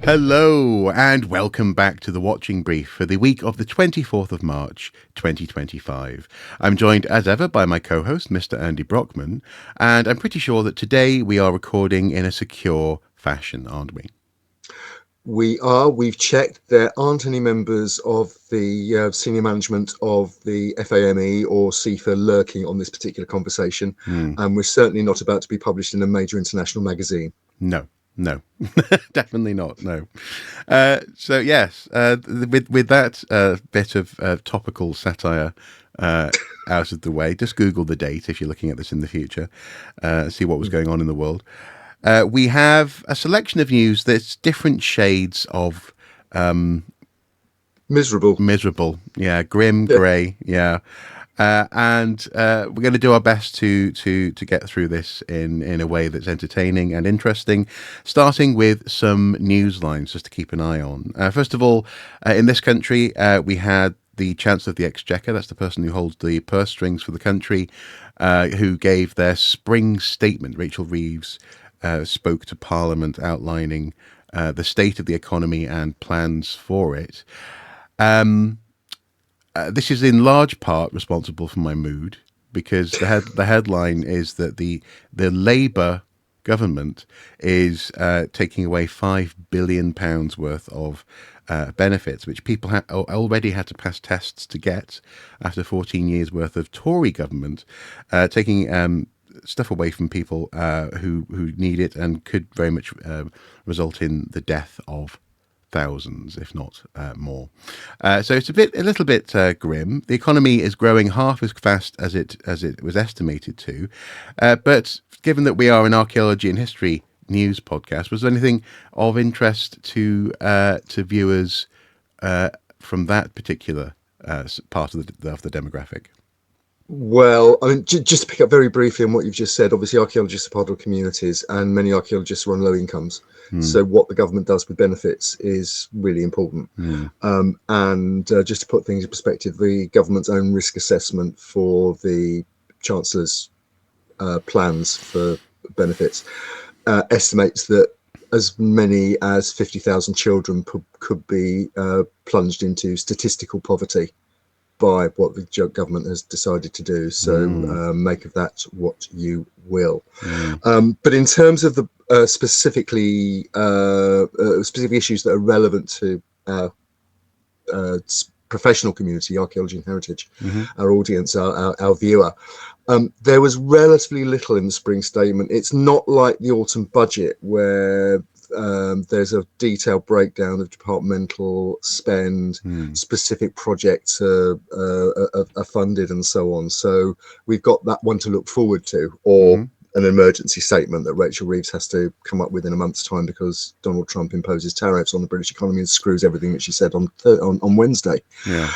Hello and welcome back to the Watching Brief for the week of the 24th of March 2025. I'm joined as ever by my co-host Mr. Andy Brockman, and I'm pretty sure that today we are recording in a secure fashion, aren't we? We are. We've checked. There aren't any members of the senior management of the FAME or CIFA lurking on this particular conversation, and we're certainly not about to be published in a major international magazine. No, definitely not. No. So yes, with that bit of topical satire out of the way, just Google the date if you're looking at this in the future, see what was going on in the world. We have a selection of news that's different shades of miserable. Yeah, grim, grey. Yeah. And we're going to do our best to get through this in a way that's entertaining and interesting, starting with some news lines just to keep an eye on. First of all, in this country, we had the Chancellor of the Exchequer, that's the person who holds the purse strings for the country, who gave their spring statement. Rachel Reeves spoke to Parliament outlining the state of the economy and plans for it. This is in large part responsible for my mood, because the headline is that the Labour government is taking away £5 billion worth of benefits, which people already had to pass tests to get after 14 years worth of Tory government, taking stuff away from people who need it, and could very much result in the death of thousands, if not more. So it's a little bit grim. The economy is growing half as fast as it was estimated to. But given that we are an archaeology and history news podcast, was there anything of interest to viewers from that particular part of the demographic? Well, I mean, just to pick up very briefly on what you've just said, obviously archaeologists are part of communities, and many archaeologists are on low incomes. So what the government does with benefits is really important. And just to put things in perspective, the government's own risk assessment for the Chancellor's plans for benefits estimates that as many as 50,000 children could be plunged into statistical poverty by what the government has decided to do. So make of that what you will. But in terms of the specific issues that are relevant to our professional community, archaeology and heritage, our audience, our viewer, there was relatively little in the spring statement. It's not like the autumn budget where there's a detailed breakdown of departmental spend, specific projects are funded, and so on. So we've got that one to look forward to, or an emergency statement that Rachel Reeves has to come up with in a month's time because Donald Trump imposes tariffs on the British economy and screws everything that she said on Wednesday. Yeah.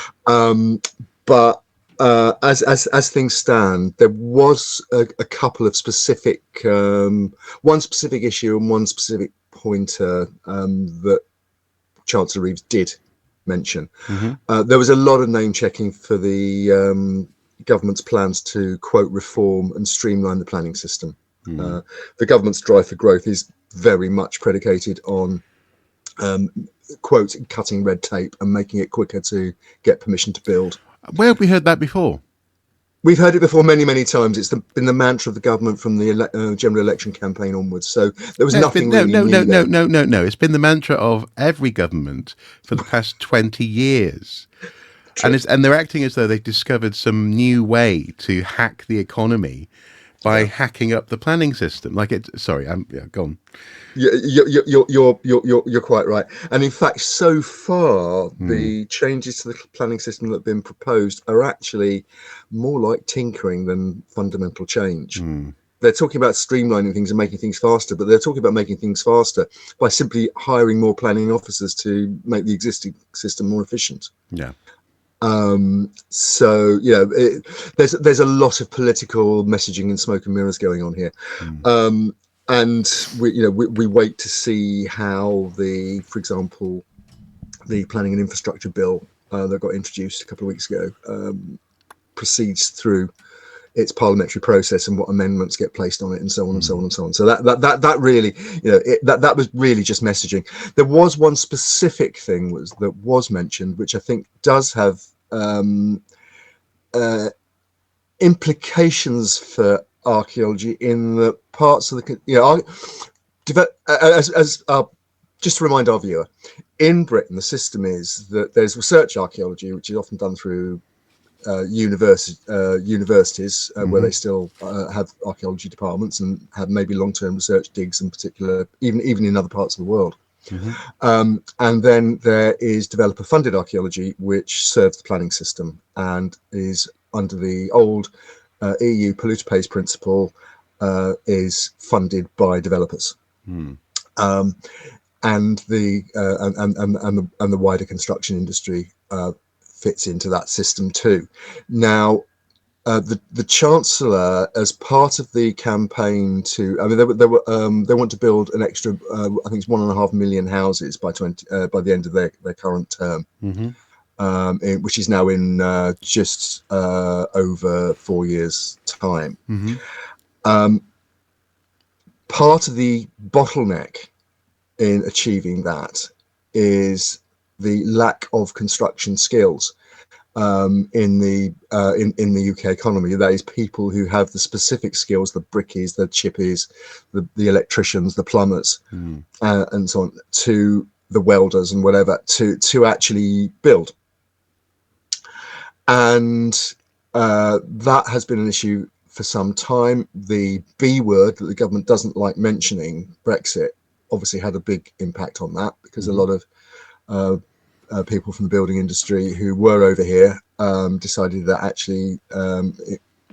But as things stand, there was a couple of specific, one specific issue and one specific pointer that Chancellor Reeves did mention. There was a lot of name checking for the government's plans to, quote, reform and streamline the planning system. The government's drive for growth is very much predicated on, quote, cutting red tape and making it quicker to get permission to build. Where have we heard that before? We've heard it before many, many times. It's been the mantra of the government from the general election campaign onwards. So there was nothing. No. It's been the mantra of every government for the past 20 years. And they're acting as though they've discovered some new way to hack the economy by hacking up the planning system. Sorry, I'm gone. You're quite right. And in fact, so far, the changes to the planning system that have been proposed are actually more like tinkering than fundamental change. They're talking about streamlining things and making things faster, but they're talking about making things faster by simply hiring more planning officers to make the existing system more efficient. Yeah. So there's a lot of political messaging and smoke and mirrors going on here. And we wait to see how for example, the planning and infrastructure bill that got introduced a couple of weeks ago proceeds through its parliamentary process and what amendments get placed on it, and so on and so on and so on. So that really, that was really just messaging. There was one specific thing that was mentioned, which I think does have implications for archaeology in the parts of just to remind our viewer, in Britain the system is that there's research archaeology, which is often done through universities where they still have archaeology departments and have maybe long-term research digs in particular, even in other parts of the world. And then there is developer-funded archaeology, which serves the planning system and is under the old EU polluter pays principle, is funded by developers. And the wider construction industry fits into that system too. Now, the Chancellor, as part of the campaign they want to build an extra, I think it's 1.5 million houses by the end of their current term, which is now in just over 4 years' time. Part of the bottleneck in achieving that is the lack of construction skills in the UK economy. That is, people who have the specific skills, the brickies, the chippies, the electricians, the plumbers, and so on, to the welders and whatever, to actually build. And that has been an issue for some time. The B word that the government doesn't like mentioning, Brexit, obviously had a big impact on that, because a lot of people from the building industry who were over here decided that actually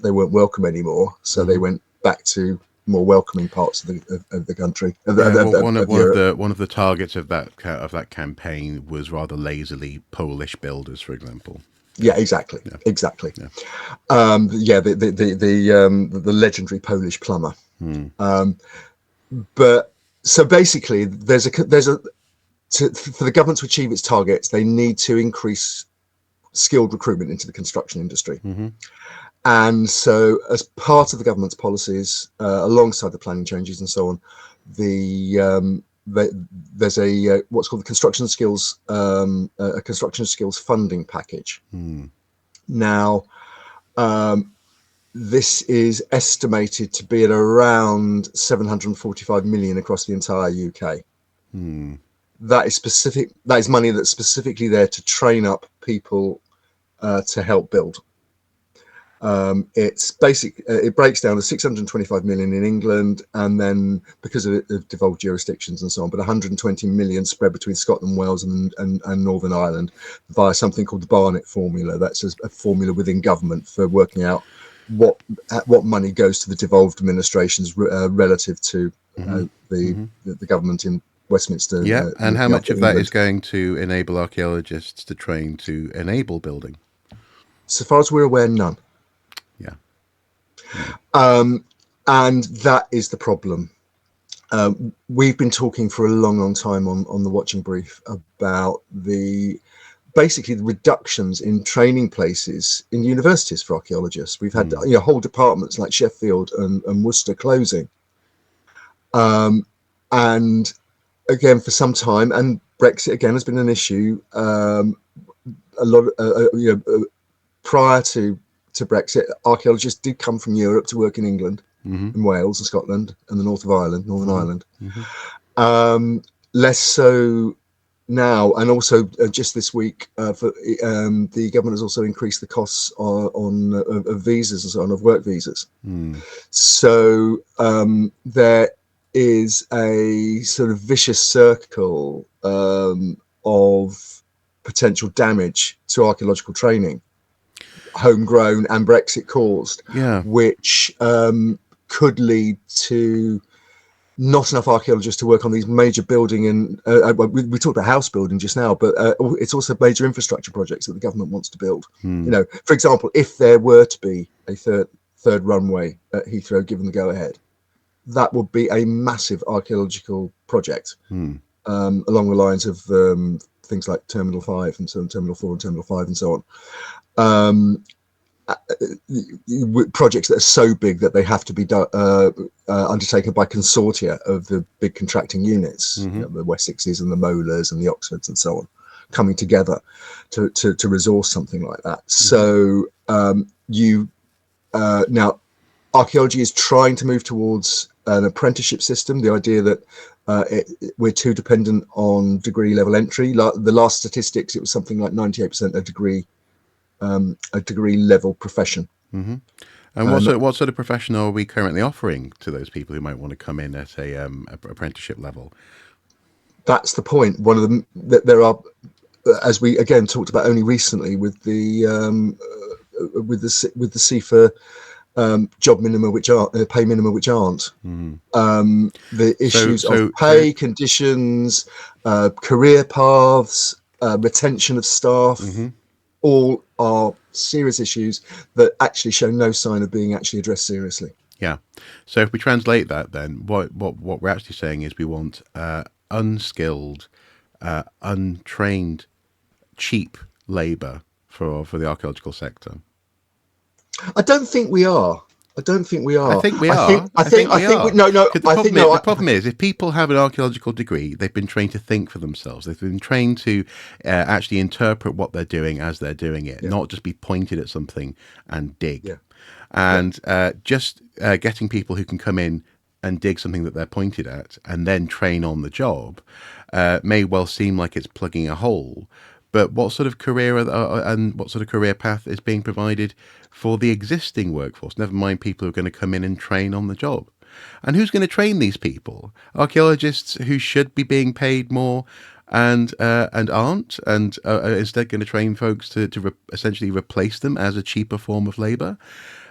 they weren't welcome anymore, so they went back to more welcoming parts of the country. One of the targets of that campaign was rather lazily Polish builders, for example. Yeah, exactly. Yeah. Exactly. Yeah. The legendary Polish plumber. But so basically, for the government to achieve its targets, they need to increase skilled recruitment into the construction industry. And so, as part of the government's policies, alongside the planning changes and so on, there's a what's called the construction skills funding package. Now, this is estimated to be at around 745 million across the entire UK. That is money that's specifically there to train up people to help build. It breaks down to 625 million in England, and then, because of devolved jurisdictions and so on, but 120 million spread between Scotland, Wales and Northern Ireland via something called the Barnett formula. That's a formula within government for working out what money goes to the devolved administrations relative to the government in Westminster. Yeah, and how much of that is going to enable archaeologists to train to enable building? So far as we're aware, none. Yeah. And that is the problem. We've been talking for a long time on the Watching Brief about basically the reductions in training places in universities for archaeologists. We've had whole departments like Sheffield and Worcester closing. And again, for some time, and Brexit again has been an issue. A lot prior to Brexit, archaeologists did come from Europe to work in England, and Wales and Scotland and the north of Ireland, Northern Ireland. Less so now, and also just this week, the government has also increased the costs of visas and so on, of work visas. So there is a sort of vicious circle of potential damage to archaeological training, homegrown and Brexit caused, which could lead to not enough archaeologists to work on these major building and we talked about house building just now, but it's also major infrastructure projects that the government wants to build. For example, if there were to be a third runway at Heathrow given the go ahead, that would be a massive archaeological project, along the lines of things like Terminal 5 and so on, Terminal 4 and Terminal 5 and so on. projects that are so big that they have to be undertaken by consortia of the big contracting units, the Wessexes and the Molars and the Oxfords and so on, coming together to resource something like that. So now archaeology is trying to move towards an apprenticeship system, the idea that we're too dependent on degree level entry. The last statistics, it was something like 98% a degree level profession. And what sort of profession are we currently offering to those people who might want to come in at a apprenticeship level? That's the point. One of them that there are, as we again talked about only recently with the CIFA job minimum, which are pay minimum, which aren't. The issues of pay, conditions, career paths, retention of staff, all are serious issues that actually show no sign of being actually addressed seriously. Yeah. So if we translate that, then what we're actually saying is we want unskilled, untrained, cheap labour for the archaeological sector. I don't think we are. I think we are. The problem is, if people have an archaeological degree, they've been trained to think for themselves. They've been trained to actually interpret what they're doing as they're doing it, not just be pointed at something and dig. And just getting people who can come in and dig something that they're pointed at and then train on the job may well seem like it's plugging a hole. But what sort of career and what sort of career path is being provided for the existing workforce? Never mind people who are going to come in and train on the job. And who's going to train these people? Archaeologists who should be being paid more and aren't, and are instead going to train folks to essentially replace them as a cheaper form of labour.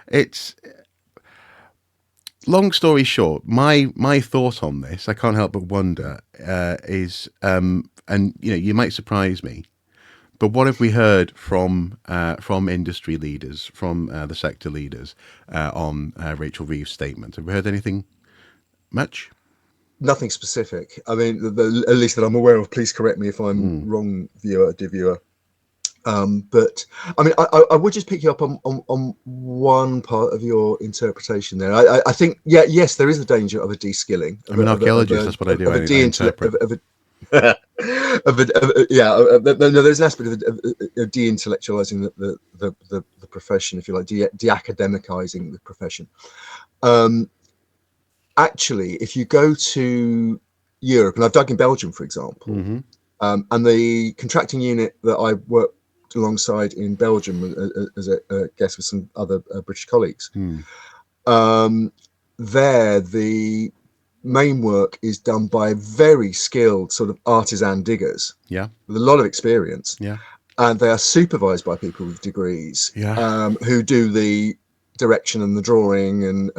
It's long story short. My thought on this, I can't help but wonder, is and you might surprise me. But what have we heard from industry leaders, from the sector leaders on Rachel Reeves' statement? Have we heard anything much? Nothing specific. I mean, at least that I'm aware of. Please correct me if I'm wrong, dear viewer. But I mean, I would just pick you up on one part of your interpretation there. I think, yes, there is a danger of a de-skilling. I'm an archaeologist. That's what I do. I interpret. No, there's an aspect of de-intellectualizing the profession, if you like, de-academicizing the profession. Actually, if you go to Europe, and I've dug in Belgium, for example, and the contracting unit that I worked alongside in Belgium as a guest with some other British colleagues, there the main work is done by very skilled sort of artisan diggers with a lot of experience, and they are supervised by people with degrees who do the direction and the drawing and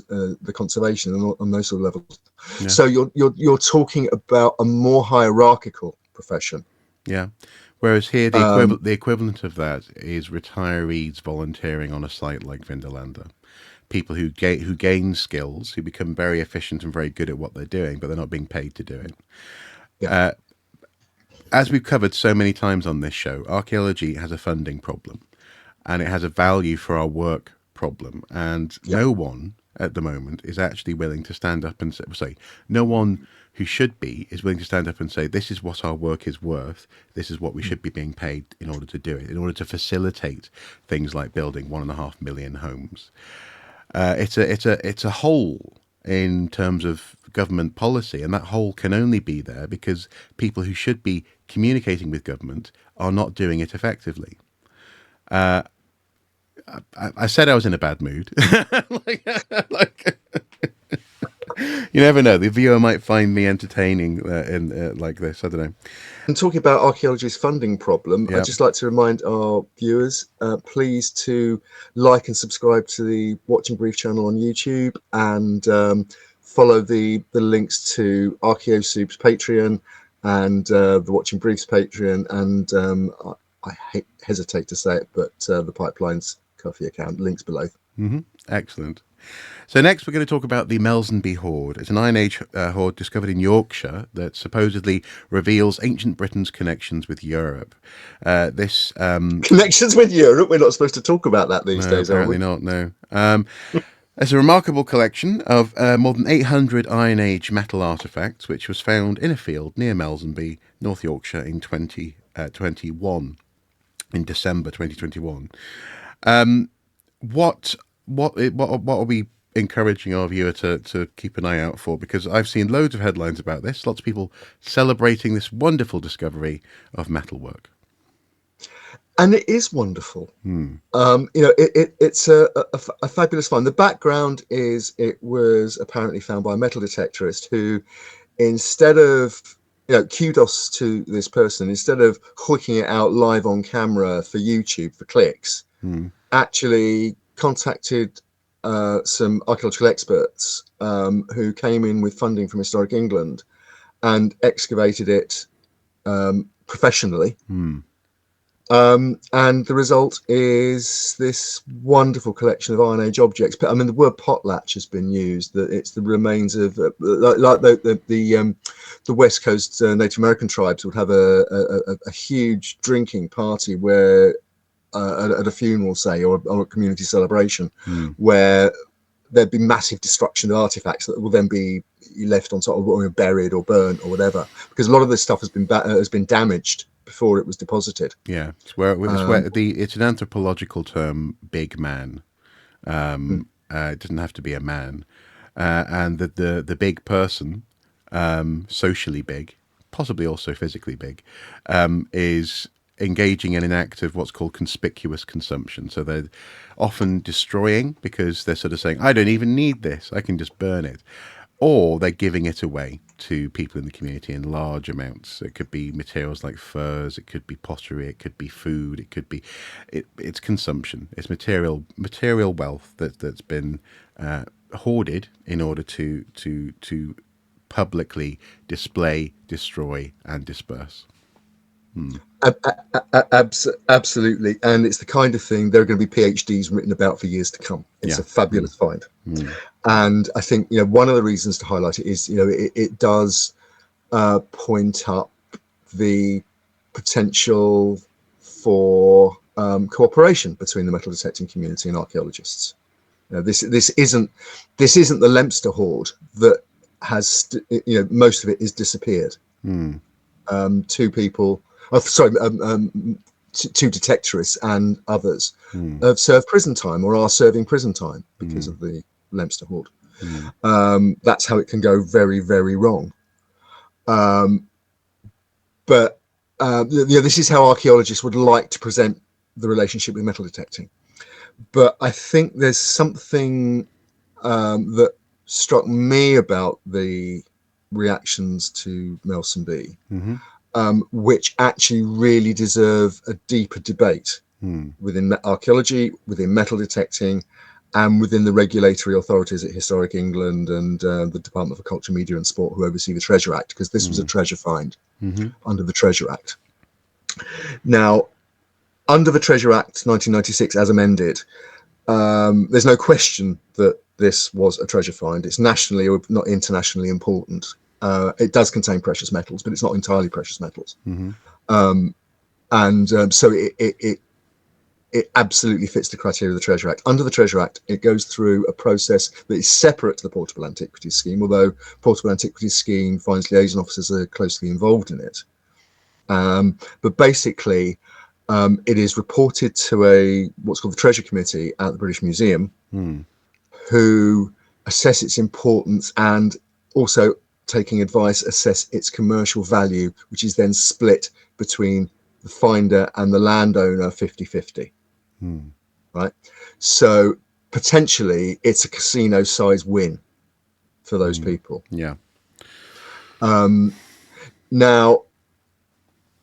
the conservation and on those sort of levels. So you're talking about a more hierarchical profession. Whereas here the equivalent of that is retirees volunteering on a site like Vindolanda. People who gain skills, who become very efficient and very good at what they're doing, but they're not being paid to do it. As we've covered so many times on this show, archaeology has a funding problem, and it has a value for our work problem. And no one at the moment is actually willing to stand up and say, no one who should be is willing to stand up and say, this is what our work is worth. This is what we should be being paid in order to do it, in order to facilitate things like building 1.5 million homes. It's a hole in terms of government policy, and that hole can only be there because people who should be communicating with government are not doing it effectively. I said I was in a bad mood. You never know. The viewer might find me entertaining like this. I don't know. And talking about archaeology's funding problem, I'd just like to remind our viewers, please to like and subscribe to the Watching Brief channel on YouTube, and follow the links to ArchaeoSoup's Patreon and the Watching Brief's Patreon, and I hesitate to say it, but the Pipeline's Coffee account, links below. Excellent. So next we're going to talk about the Melsonby Hoard. It's an Iron Age hoard discovered in Yorkshire that supposedly reveals ancient Britain's connections with Europe. This Connections with Europe? We're not supposed to talk about that these No, days, are apparently we? not. No. It's a remarkable collection of more than 800 Iron Age metal artifacts, which was found in a field near Melsonby, North Yorkshire, in 2021, in December 2021. What are we encouraging our viewer to keep an eye out for? Because I've seen loads of headlines about this. Lots of people celebrating this wonderful discovery of metalwork. And it is wonderful. It's a fabulous find. The background is it was apparently found by a metal detectorist who, instead of, kudos to this person, instead of hooking it out live on camera for YouTube for clicks, actually contacted some archaeological experts who came in with funding from Historic England and excavated it professionally. And the result is this wonderful collection of Iron Age objects. But I mean, the word potlatch has been used. That it's the remains of like the West Coast Native American tribes would have a huge drinking party where at a funeral, say, or a community celebration, where there'd be massive destruction of artifacts that will then be left on top of, or buried or burnt or whatever, because a lot of this stuff has been damaged before it was deposited. Yeah, it's an anthropological term, big man. It doesn't have to be a man, and the big person, socially big, possibly also physically big, is engaging in an act of what's called conspicuous consumption. So they're often destroying because they're sort of saying, I don't even need this, I can just burn it. Or they're giving it away to people in the community in large amounts. It could be materials like furs, it could be pottery, it could be food, it could be it's consumption. It's material wealth that's been hoarded in order to publicly display, destroy, and disperse. Absolutely, and it's the kind of thing there are going to be PhDs written about for years to come. It's a fabulous find, and I think one of the reasons to highlight it is it does point up the potential for cooperation between the metal detecting community and archaeologists. This isn't the Leinster hoard that has most of it is disappeared. Two people. Two detectorists and others have served prison time or are serving prison time because of the Leinster hoard. That's how it can go very, very wrong. But this is how archaeologists would like to present the relationship with metal detecting. But I think there's something that struck me about the reactions to Melsonby, which actually really deserve a deeper debate within archaeology, within metal detecting, and within the regulatory authorities at Historic England and the Department for Culture, Media and Sport, who oversee the Treasure Act, because this was a treasure find under the Treasure Act. Now, under the Treasure Act 1996, as amended, there's no question that this was a treasure find. It's nationally or not internationally important. It does contain precious metals, but it's not entirely precious metals. So it absolutely fits the criteria of the Treasure Act. Under the Treasure Act, it goes through a process that is separate to the Portable Antiquities Scheme, although Portable Antiquities Scheme finds liaison officers are closely involved in it. But basically, it is reported to what's called the Treasure Committee at the British Museum, who assess its importance and also, taking advice, assess its commercial value, which is then split between the finder and the landowner 50-50. Right? So potentially it's a casino size win for those people. Yeah. Now,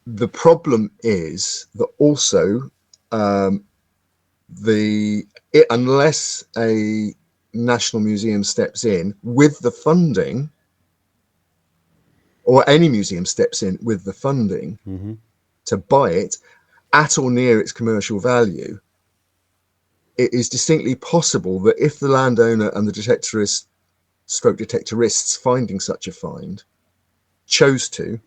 the problem is that also unless a national museum steps in with the funding, or any museum steps in with the funding to buy it at or near its commercial value, it is distinctly possible that if the landowner and the detectorist stroke detectorists finding such a find chose to,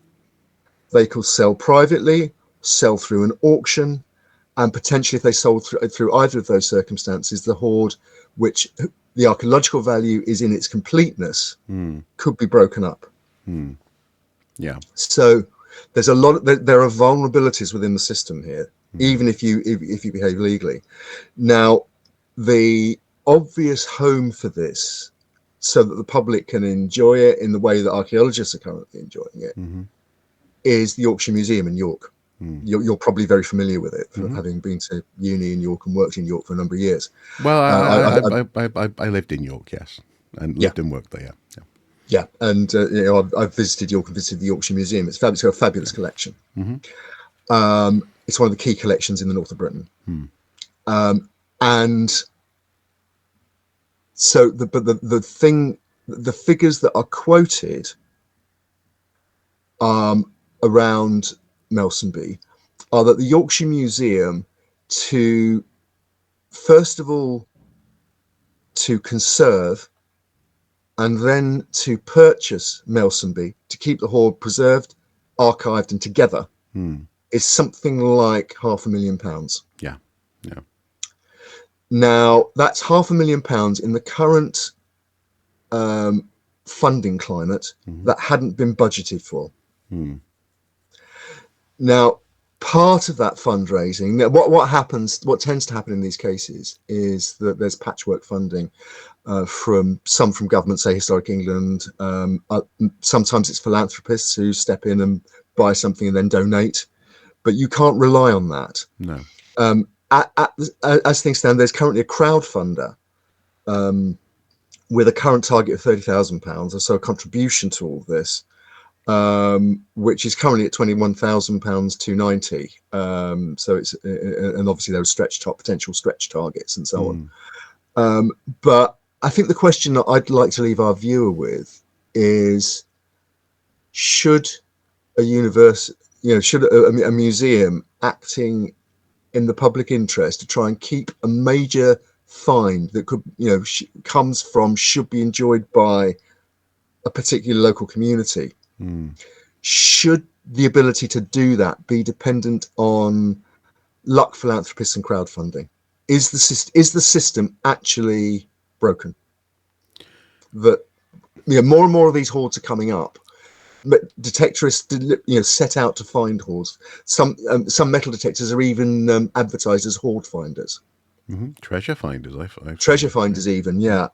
they could sell privately, sell through an auction, and potentially if they sold through either of those circumstances, the hoard, which the archaeological value is in its completeness, could be broken up. Yeah. So there's a lot. There are vulnerabilities within the system here, even if you behave legally. Now, the obvious home for this, so that the public can enjoy it in the way that archaeologists are currently enjoying it, is the Yorkshire Museum in York. You're probably very familiar with it, for having been to uni in York and worked in York for a number of years. Well, I lived in York, yes, and lived and worked there. Yeah. Yeah, and I've visited York and visited the Yorkshire Museum. It's got a fabulous collection. It's one of the key collections in the north of Britain. And so, the figures that are quoted around Melsonby are that the Yorkshire Museum, to first of all to conserve and then to purchase Melsonby to keep the hoard preserved, archived, and together, is something like £500,000. Yeah, yeah. Now, that's £500,000 in the current funding climate that hadn't been budgeted for. Now, part of that fundraising, what tends to happen in these cases is that there's patchwork funding from government, say Historic England. Sometimes it's philanthropists who step in and buy something and then donate, but you can't rely on that. No. As things stand, there's currently a crowdfunder with a current target of £30,000, or so a contribution to all of this, which is currently at £21,290. So it's, and obviously there are potential stretch targets and so on. But I think the question that I'd like to leave our viewer with is: should a museum acting in the public interest to try and keep a major find that could, should be enjoyed by a particular local community, should the ability to do that be dependent on luck, philanthropists, and crowdfunding? Is the system actually broken? That more and more of these hoards are coming up. But detectorists, set out to find hoards. Some metal detectors are even advertised as hoard finders. Treasure finders, treasure finders, even, yeah.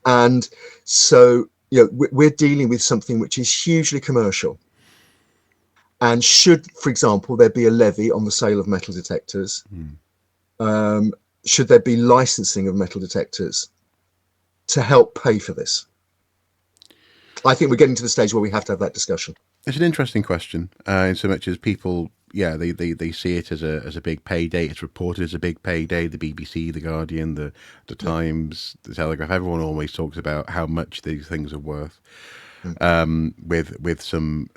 And so, we're dealing with something which is hugely commercial. And should, for example, there be a levy on the sale of metal detectors? Should there be licensing of metal detectors to help pay for this? I think we're getting to the stage where we have to have that discussion. It's an interesting question, in so much as people, they see it as a big payday. It's reported as a big payday. The BBC, the Guardian, the Times, the Telegraph, everyone always talks about how much these things are worth. With some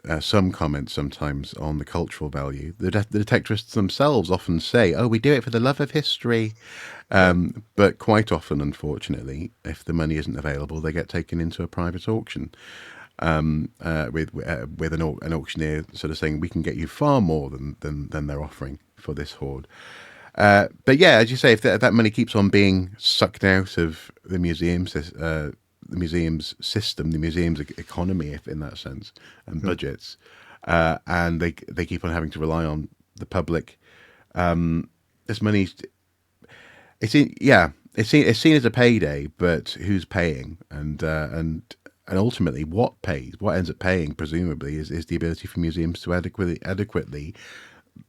comments sometimes on the cultural value. The detectorists themselves often say, "Oh, we do it for the love of history," but quite often, unfortunately, if the money isn't available, they get taken into a private auction with an auctioneer sort of saying, "We can get you far more than they're offering for this hoard." But yeah, as you say, if that money keeps on being sucked out of the museums, the museum's system, the museum's economy, if in that sense, and budgets, and they keep on having to rely on the public. This money, it's seen as a payday, but who's paying, and ultimately what ends up paying, presumably, is the ability for museums to adequately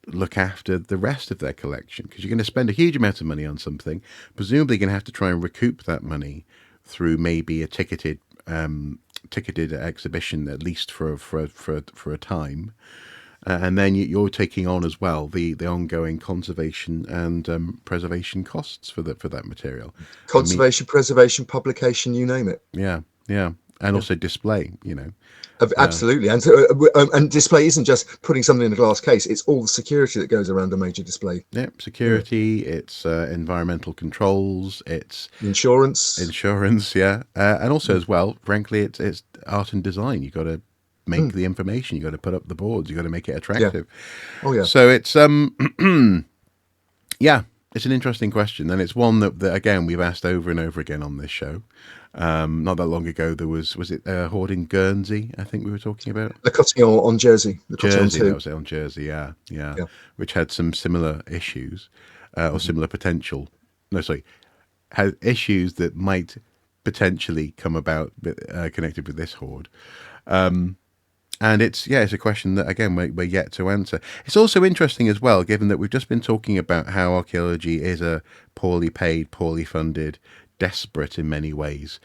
look after the rest of their collection, because you're going to spend a huge amount of money on something, presumably you're going to have to try and recoup that money through maybe a ticketed exhibition, at least for a time, and then you're taking on as well the ongoing conservation and preservation costs for that material. Conservation, preservation, publication, you name it. Yeah, yeah. and also display. Absolutely, and so, and display isn't just putting something in a glass case; it's all the security that goes around a major display. Yep, security. It's environmental controls. It's insurance. Yeah, and also as well, frankly, it's art and design. You got to make the information. You got to put up the boards. You got to make it attractive. Oh yeah. So it's yeah, it's an interesting question, and it's one that again we've asked over and over again on this show. Not that long ago, there was it Hoard in Guernsey? I think we were talking about the Cotillon on Jersey. Jersey, that was it, on Jersey. Yeah, which had some similar issues or similar potential. No, sorry, had issues that might potentially come about connected with this hoard. And it's a question that, again, we're yet to answer. It's also interesting as well, given that we've just been talking about how archaeology is a poorly paid, poorly funded, desperate in many ways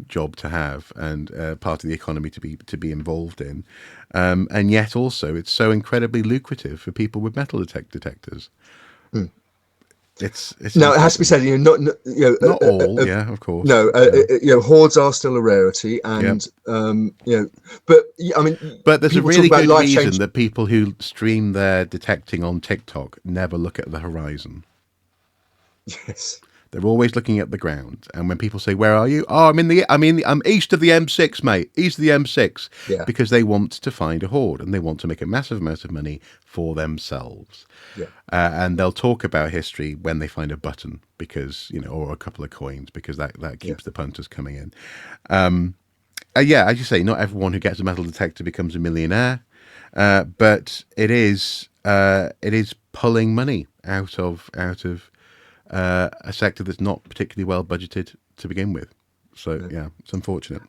job to have, and part of the economy to be involved in, and yet also it's so incredibly lucrative for people with metal detectors. It's now it has to be said, not all, of course. No, hoards are still a rarity, and but I mean, but there's a really good reason that people who stream their detecting on TikTok never look at the horizon. Yes. They're always looking at the ground, and when people say, "Where are you?" "Oh, I'm east of the M6, mate. East of the M6." Yeah. Because they want to find a hoard, and they want to make a massive amount of money for themselves. Yeah. And they'll talk about history when they find a button, because or a couple of coins, because that keeps the punters coming in. As you say, not everyone who gets a metal detector becomes a millionaire, but it is pulling money out of a sector that's not particularly well budgeted to begin with. So it's unfortunate.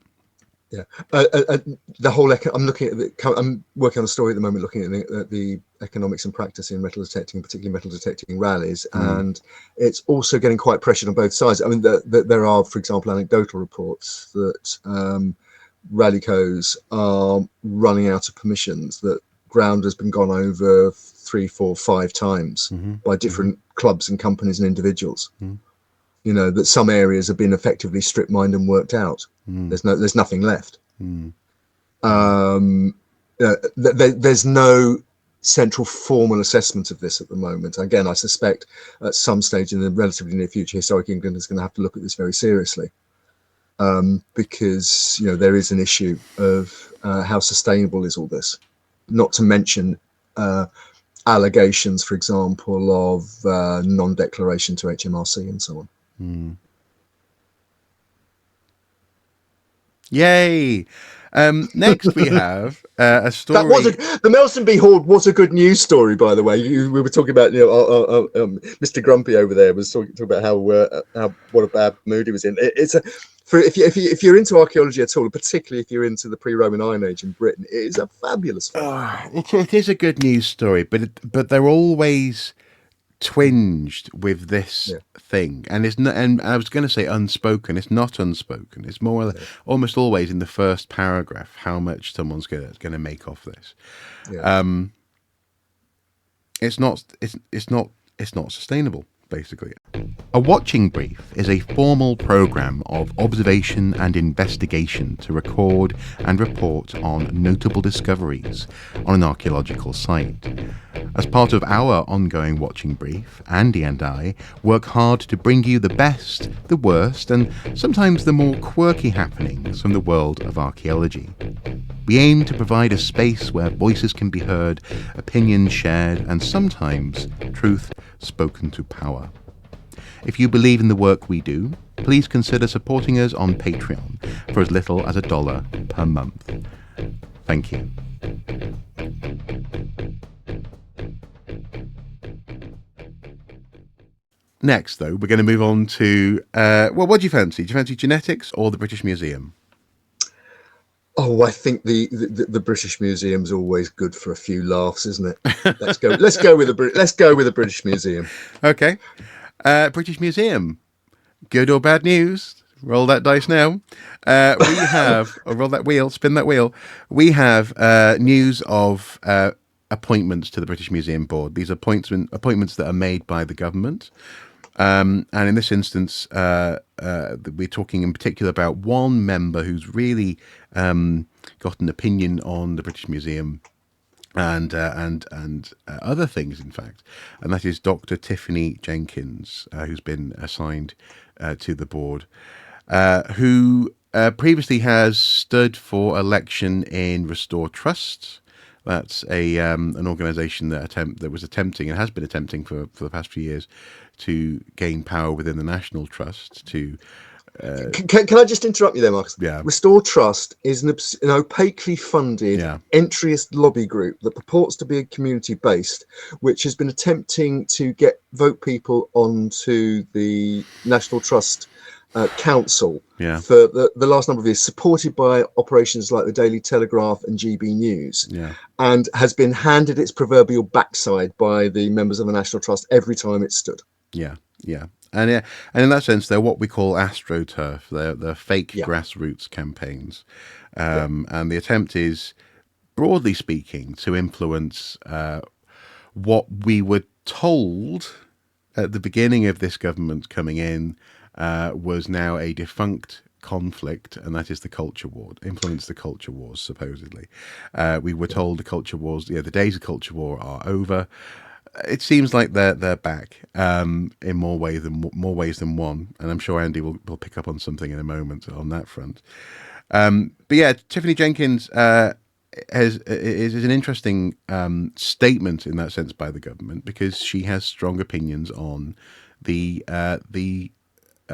Yeah, the whole. I'm working on a story at the moment, looking at the economics and practice in metal detecting, particularly metal detecting rallies, and it's also getting quite pressured on both sides. I mean, there are, for example, anecdotal reports that rallycos are running out of permissions, that ground has been gone over 3, 4, 5 times by different clubs and companies and individuals. That some areas have been effectively strip mined and worked out. There's nothing left. There's no central formal assessment of this at the moment. Again, I suspect at some stage in the relatively near future, Historic England is going to have to look at this very seriously, because there is an issue of how sustainable is all this. Not to mention allegations, for example, of non-declaration to HMRC and so on. Yay! Next we have a story. The Melsonby Hoard was a good news story, by the way. We were talking about Mr. Grumpy over there was talking about how what a bad mood he was in. If you're into archaeology at all, particularly if you're into the pre-Roman Iron Age in Britain, it is a fabulous story. It is a good news story, but they're always twinged with this thing, and it's not. And I was going to say unspoken. It's not unspoken. It's more almost always in the first paragraph how much someone's going to make off this. It's not sustainable. Basically, a watching brief is a formal program of observation and investigation to record and report on notable discoveries on an archaeological site. As part of our ongoing watching brief, Andy and I work hard to bring you the best, the worst, and sometimes the more quirky happenings from the world of archaeology. We aim to provide a space where voices can be heard, opinions shared, and sometimes truth spoken to power. If you believe in the work we do, please consider supporting us on Patreon for as little as $1 per month. Thank you. Next, though, we're going to move on to, what do you fancy? Do you fancy genetics or the British Museum? Oh, I think the British Museum's always good for a few laughs, isn't it? Let's go with the British Museum. Okay, British Museum. Good or bad news? Roll that dice now. We have roll that wheel, spin that wheel. We have news of appointments to the British Museum board. These are appointments that are made by the government. And in this instance, we're talking in particular about one member who's really got an opinion on the British Museum and other things, in fact, and that is Dr. Tiffany Jenkins, who's been assigned to the board, who previously has stood for election in Restore Trust. That's an organisation that was attempting and has been attempting for the past few years to gain power within the National Trust. Can I just interrupt you there, Marcus? Yeah. Restore Trust is an opaquely funded entryist lobby group that purports to be community-based, which has been attempting to vote people onto the National Trust Council for the last number of years, supported by operations like the Daily Telegraph and GB News, and has been handed its proverbial backside by the members of the National Trust every time it's stood. And in that sense, they're what we call astroturf. They're fake grassroots campaigns, and the attempt is, broadly speaking, to influence what we were told at the beginning of this government coming in was now a defunct conflict, and that is the culture war. Influence the culture wars, supposedly. We were told the culture wars, the days of culture war are over. It seems like they're back in more ways than one, and I'm sure Andy will pick up on something in a moment on that front. But yeah, Tiffany Jenkins is an interesting statement in that sense by the government, because she has strong opinions on the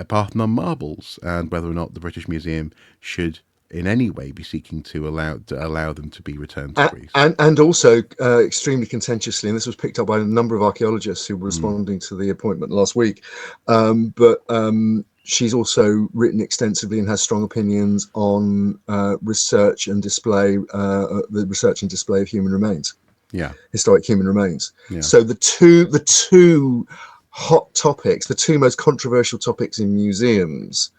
Parthenon marbles and whether or not the British Museum should in any way be seeking to allow them to be returned to Greece. And also extremely contentiously, and this was picked up by a number of archaeologists who were responding to the appointment last week, but she's also written extensively and has strong opinions on research and display, the research and display of human remains, historic human remains. So the two hot topics, the two most controversial topics in museums,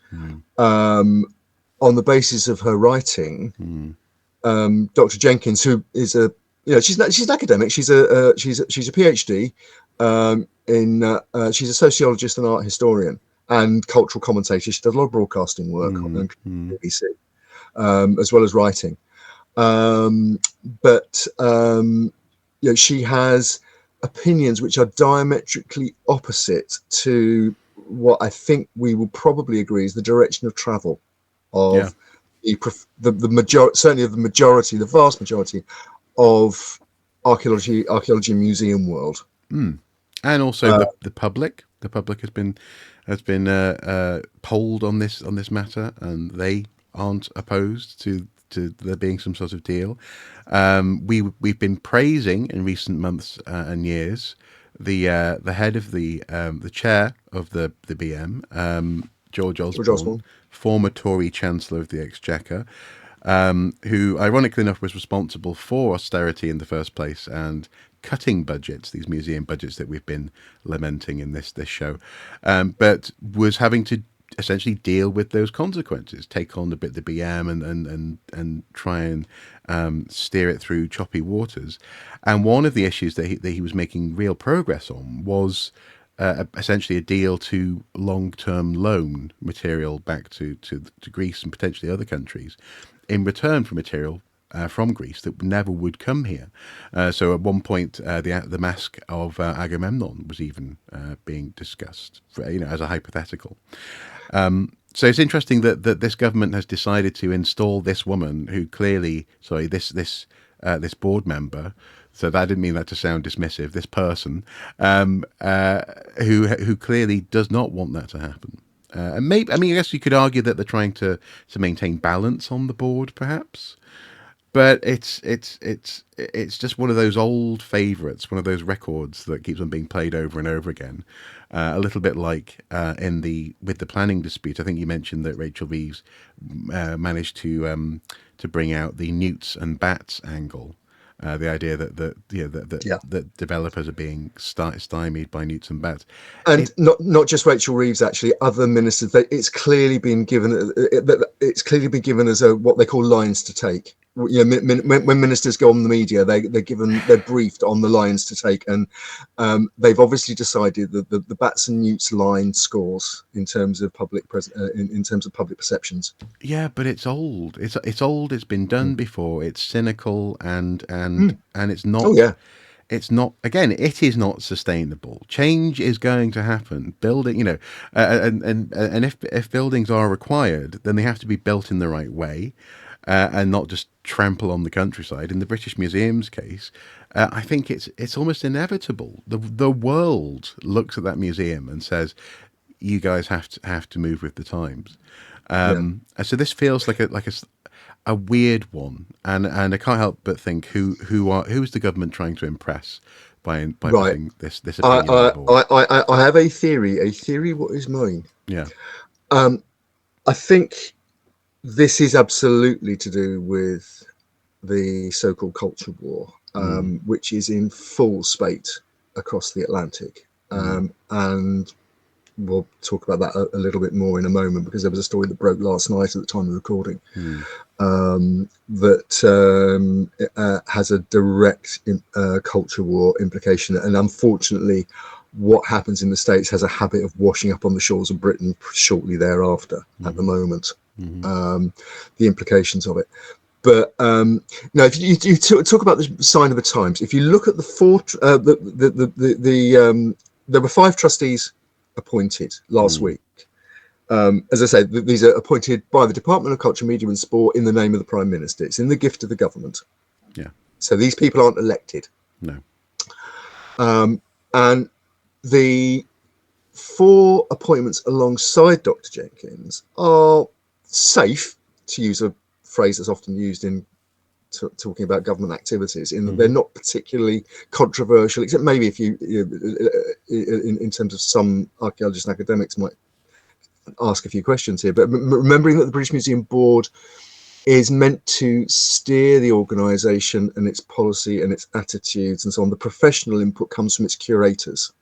on the basis of her writing, Dr. Jenkins, who is she's an academic. She's a PhD she's a sociologist and art historian and cultural commentator. She does a lot of broadcasting work on BBC, as well as writing. But she has opinions which are diametrically opposite to what I think we will probably agree is the direction of travel of the majority, certainly of the vast majority of archaeology and museum world, and also the public. The public has been polled on this matter, and they aren't opposed to there being some sort of deal. We've been praising in recent months and years the head of the chair of the BM, George Osborne, former Tory Chancellor of the Exchequer, who ironically enough was responsible for austerity in the first place and cutting budgets, these museum budgets that we've been lamenting in this show, but was having to essentially deal with those consequences, take on the BM and try and steer it through choppy waters. And one of the issues that he was making real progress on was essentially a deal to long-term loan material back to Greece and potentially other countries in return for material from Greece that never would come here. So at one point, the mask of Agamemnon was even being discussed, as a hypothetical. So it's interesting that this government has decided to install this woman who clearly, this board member. So that didn't mean that to sound dismissive. This person who clearly does not want that to happen. And maybe, I guess you could argue that they're trying to maintain balance on the board, perhaps. But it's just one of those old favourites, one of those records that keeps on being played over and over again. A little bit like with the planning dispute. I think you mentioned that Rachel Reeves managed to bring out the newts and bats angle. The idea that developers are being stymied by newts and bats, and not just Rachel Reeves, actually, other ministers. It's clearly been given. It's clearly been given as what they call lines to take. when ministers go on the media, they're briefed on the lines to take, and they've obviously decided that the Bats and Newts line scores in terms of public perceptions. Yeah, but it's old. It's old. It's been done before. It's cynical and it's not. Oh yeah. It's not. Again, it is not sustainable. Change is going to happen. Building, and if buildings are required, then they have to be built in the right way. And not just trample on the countryside. In the British Museum's case, I think it's almost inevitable. The world looks at that museum and says, "You guys have to move with the times." And so this feels like a weird one, and I can't help but think who's the government trying to impress by putting this opinion on board? I have a theory. What is mine? Yeah. I think this is absolutely to do with the so-called culture war, which is in full spate across the Atlantic. And we'll talk about that a little bit more in a moment, because there was a story that broke last night at the time of recording that has a direct culture war implication. And unfortunately, what happens in the States has a habit of washing up on the shores of Britain shortly thereafter at the moment. The implications of it. But no, if you talk about the sign of the times, if you look at there were 5 trustees appointed last week. As I said, these are appointed by the Department of Culture, Media and Sport in the name of the Prime Minister. It's in the gift of the government. Yeah. So these people aren't elected. No. And the 4 appointments alongside Dr. Jenkins are safe, to use a phrase that's often used in talking about government activities, in that they're not particularly controversial, except maybe if you in terms of some archaeologists and academics might ask a few questions here. But remembering that the British Museum Board is meant to steer the organisation and its policy and its attitudes and so on. The professional input comes from its curators,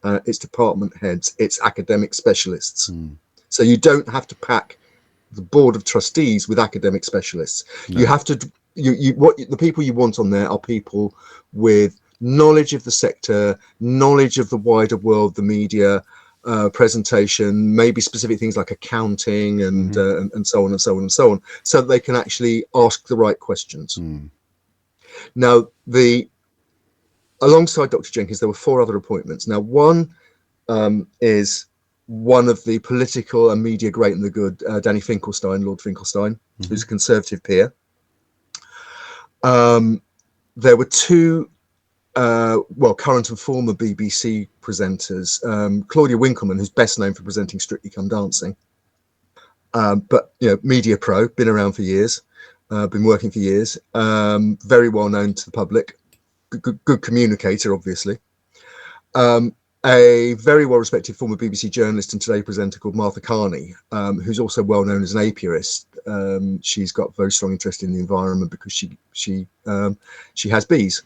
its department heads, its academic specialists. So you don't have to pack the board of trustees with academic specialists. No. You have to. The people you want on there are people with knowledge of the sector, knowledge of the wider world, the media, presentation, maybe specific things like accounting and so on and so on and so on, so that they can actually ask the right questions. Now, alongside Dr. Jenkins, there were 4 other appointments. Now, one is one of the political and media great and the good, Danny Finkelstein, Lord Finkelstein, who's a Conservative peer. There were 2 current and former BBC presenters, Claudia Winkleman, who's best known for presenting Strictly Come Dancing, but media pro, been around for years, been working for years, very well known to the public, good communicator, obviously. A very well-respected former BBC journalist and Today presenter called Martha Carney, who's also well known as an apiarist. She's got a very strong interest in the environment because she has bees.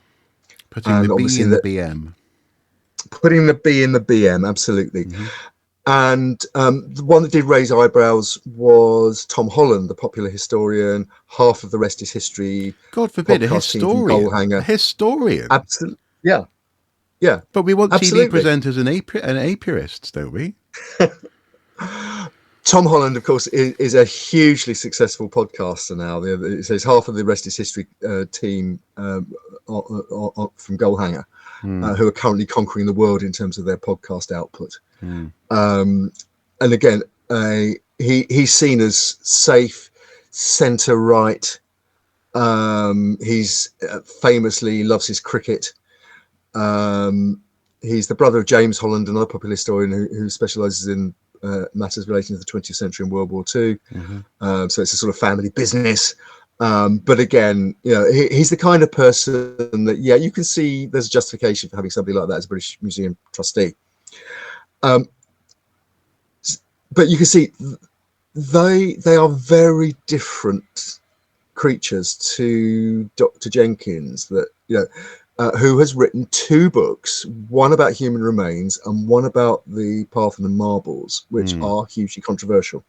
Putting the B in the BM. Putting the B in the BM, absolutely. And the one that did raise eyebrows was Tom Holland, the popular historian. Half of the Rest is History. God forbid, a historian. A historian. Absolutely, yeah. Yeah, but we want TV presenters and apiarists, don't we? Tom Holland, of course, is a hugely successful podcaster now. It says half of the Rest is History team from Goalhanger, who are currently conquering the world in terms of their podcast output. And again, he's seen as safe, centre-right. He's famously loves his cricket. He's the brother of James Holland, another popular historian who specialises in matters relating to the 20th century and World War II. So it's a sort of family business. But again, he's the kind of person that, you can see there's a justification for having somebody like that as a British Museum trustee. But you can see they are very different creatures to Dr. Jenkins, that who has written 2 books, one about human remains and one about the Parthenon marbles, which are hugely controversial.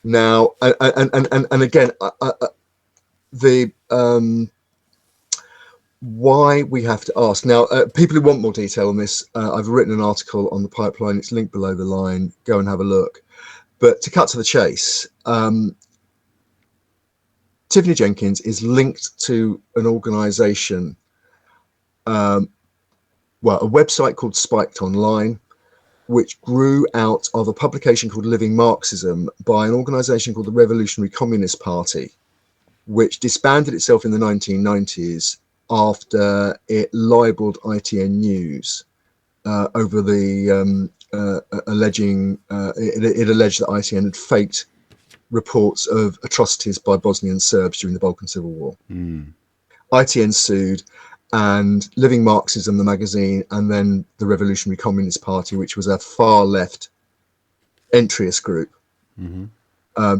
Now, and again, the why we have to ask now, people who want more detail on this, I've written an article on the pipeline. It's linked below the line. Go and have a look. But to cut to the chase, Tiffany Jenkins is linked to an organisation, a website called Spiked Online, which grew out of a publication called Living Marxism by an organisation called the Revolutionary Communist Party, which disbanded itself in the 1990s after it libelled ITN News over the alleging it alleged that ITN had faked reports of atrocities by Bosnian Serbs during the Balkan Civil War. ITN sued, and Living Marxism, the magazine, and then the Revolutionary Communist Party, which was a far left entryist group,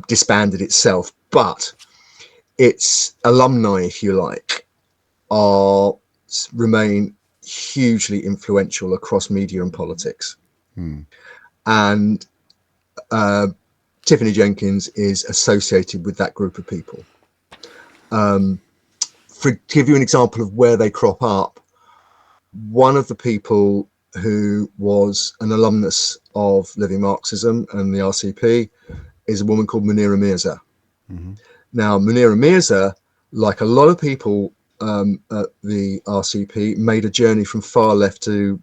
disbanded itself. But its alumni, if you like, remain hugely influential across media and politics. And Tiffany Jenkins is associated with that group of people. To give you an example of where they crop up, one of the people who was an alumnus of Living Marxism and the RCP is a woman called Munira Mirza. Now, Munira Mirza, like a lot of people at the RCP, made a journey from far left to,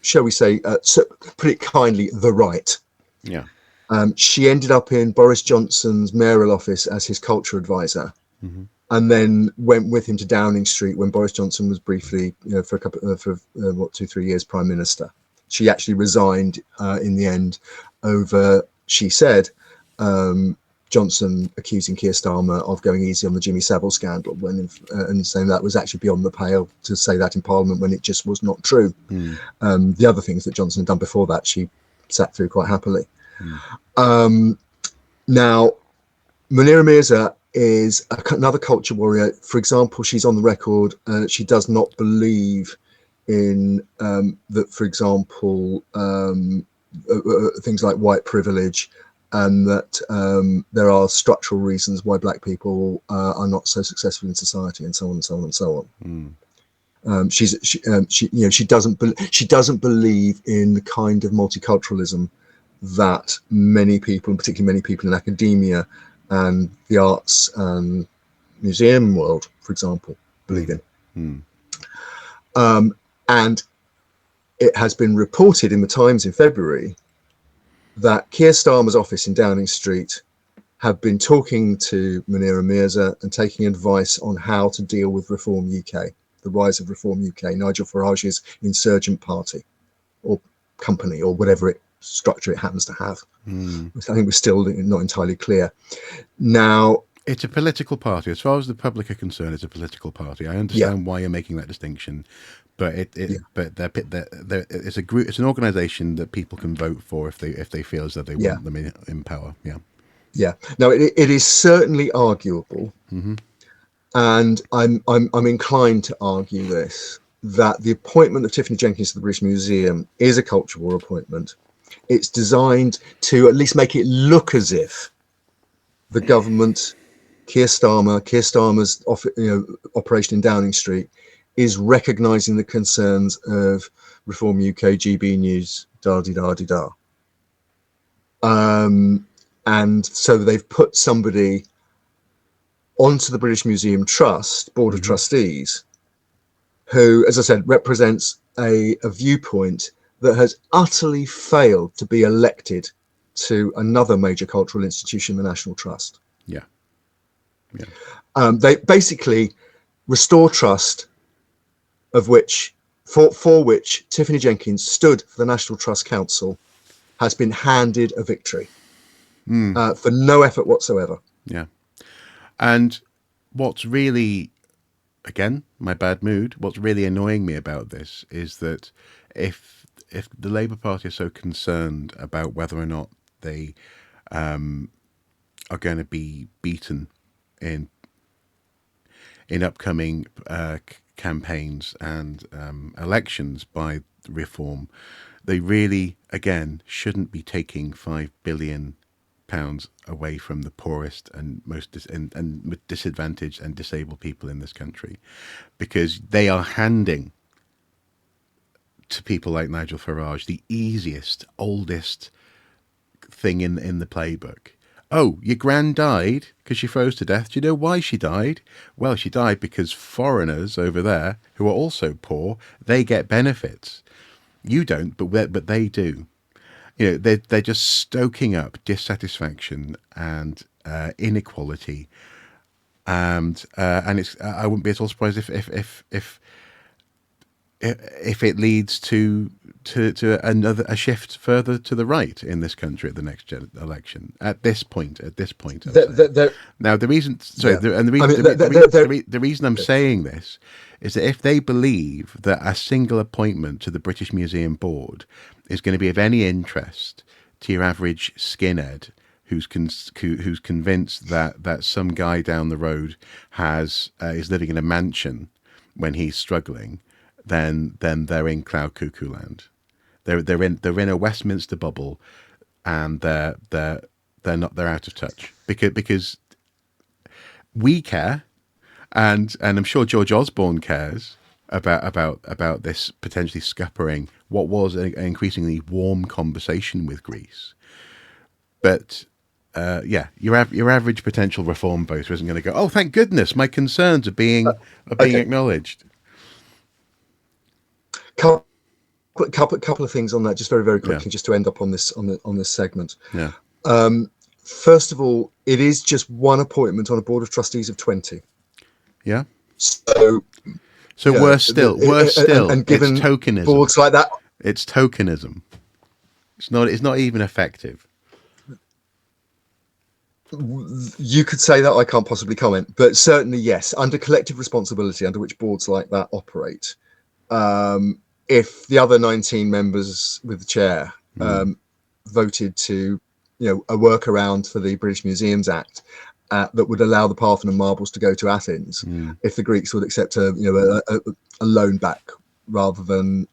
shall we say, put it kindly, the right. Yeah. She ended up in Boris Johnson's mayoral office as his culture advisor, and then went with him to Downing Street when Boris Johnson was briefly, for a couple, 2-3 years prime minister. She actually resigned in the end over, she said, Johnson accusing Keir Starmer of going easy on the Jimmy Savile scandal, and saying that was actually beyond the pale to say that in Parliament when it just was not true. The other things that Johnson had done before that, she sat through quite happily. Now, Munira Mirza is another culture warrior. For example, she's on the record. She does not believe in that, for example, things like white privilege, and that there are structural reasons why black people are not so successful in society, and so on and so on and so on. She doesn't believe in the kind of multiculturalism that many people, and particularly many people in academia and the arts and museum world, for example, believe in. And it has been reported in the Times in February that Keir Starmer's office in Downing Street have been talking to Munira Mirza and taking advice on how to deal with Reform UK, the rise of Reform UK, Nigel Farage's insurgent party or company or whatever structure it happens to have. I think we're still not entirely clear. Now, it's a political party. As far as the public are concerned, it's a political party. I understand why you're making that distinction, but it's a group. It's an organisation that people can vote for if they feel as though they want them in power. Now it is certainly arguable, and I'm inclined to argue this, that the appointment of Tiffany Jenkins to the British Museum is a culture war appointment. It's designed to at least make it look as if the government, Keir Starmer's operation in Downing Street, is recognising the concerns of Reform UK, GB News, da-di-da-di-da. And so they've put somebody onto the British Museum Trust, Board of Trustees, who, as I said, represents a viewpoint that has utterly failed to be elected to another major cultural institution, the National Trust. They basically restore trust, of which, for which Tiffany Jenkins stood for the National Trust Council, has been handed a victory for no effort whatsoever. And what's really, again, my bad mood, what's really annoying me about this is that if the Labour Party are so concerned about whether or not they are going to be beaten in upcoming campaigns and elections by reform, they really, again, shouldn't be taking £5 billion pounds away from the poorest and most and disadvantaged and disabled people in this country, because they are handing to people like Nigel Farage the easiest, oldest thing in the playbook. Oh, your gran died because she froze to death. Do you know why she died? Well, she died because foreigners over there, who are also poor, they get benefits. You don't, but they do. You know, they're just stoking up dissatisfaction and inequality, and it's. I wouldn't be at all surprised if it leads to a shift further to the right in this country at the next election. At this point, now the reason, the reason I'm saying this is that if they believe that a single appointment to the British Museum Board is going to be of any interest to your average skinhead who's convinced that some guy down the road is living in a mansion when he's struggling, then they're in cloud cuckoo land. They're in a Westminster bubble, and they're out of touch because we care, and I'm sure George Osborne cares about this potentially scuppering what was an increasingly warm conversation with Greece. But your average potential reform voter isn't going to go, oh, thank goodness, my concerns are being acknowledged. Couple of things on that, just very quickly, just to end up on this segment. Yeah. First of all, it is just one appointment on a board of trustees of 20. Yeah. So worse still, and given it's tokenism. Boards like that, it's tokenism. It's not even effective. You could say that, I can't possibly comment, but certainly yes, under collective responsibility, under which boards like that operate. If the other 19 members with the chair voted to, a workaround for the British Museums Act that would allow the Parthenon marbles to go to Athens, if the Greeks would accept a loan back rather than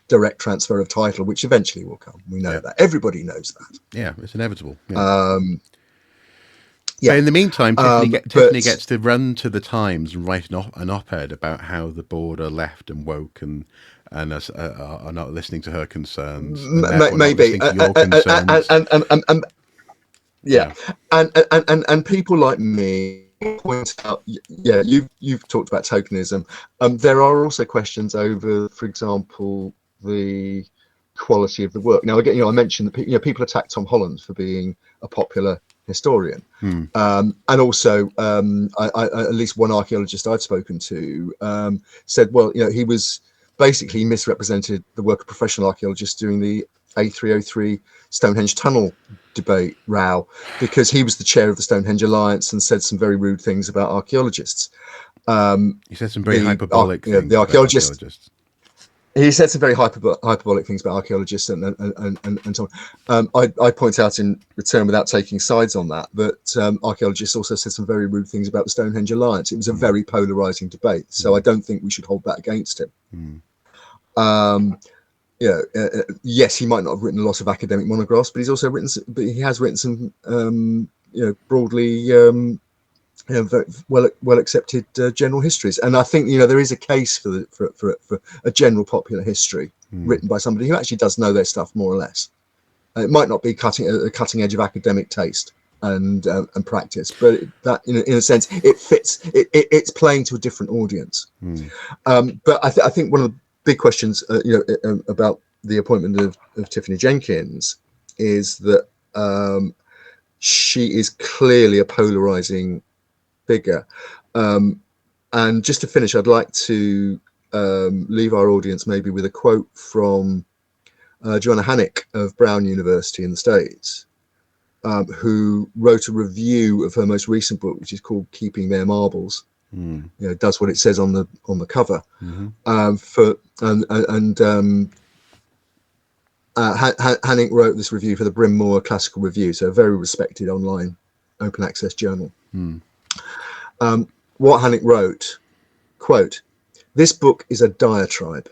direct transfer of title, which eventually will come. We know that. Everybody knows that. Yeah, it's inevitable. Yeah. So in the meantime, Tiffany gets to run to the Times and write an op-ed about how the board are left and woke and are not listening to her concerns. Maybe and people like me point out. Yeah, you've talked about tokenism. There are also questions over, for example, the quality of the work. Now, again, I mentioned that people attack Tom Holland for being a popular historian, and also at least one archaeologist I've spoken to said, well, he was basically misrepresented the work of professional archaeologists during the A303 Stonehenge tunnel debate row, because he was the chair of the Stonehenge Alliance and said some very rude things about archaeologists. He said some very hyperbolic things. The archaeologists. He said some very hyperbolic things about archaeologists and so on. I point out in return, without taking sides on that archaeologists also said some very rude things about the Stonehenge Alliance. It was a very polarising debate, so I don't think we should hold that against him. Yes, he might not have written a lot of academic monographs, but he has written some broadly very well accepted general histories, and I think there is a case for a general popular history written by somebody who actually does know their stuff more or less. It might not be a cutting edge of academic taste and practice, but that in a sense it fits. It's playing to a different audience. But I think one of the big questions about the appointment of Tiffany Jenkins is that she is clearly a polarizing figure. And just to finish, I'd like to leave our audience maybe with a quote from Joanna Hannick of Brown University in the States, who wrote a review of her most recent book, which is called Keeping Their Marbles. Does what it says on the cover. Hannick wrote this review for the Bryn Mawr Classical Review, so a very respected online open access journal. What Hannick wrote, quote, "This book is a diatribe,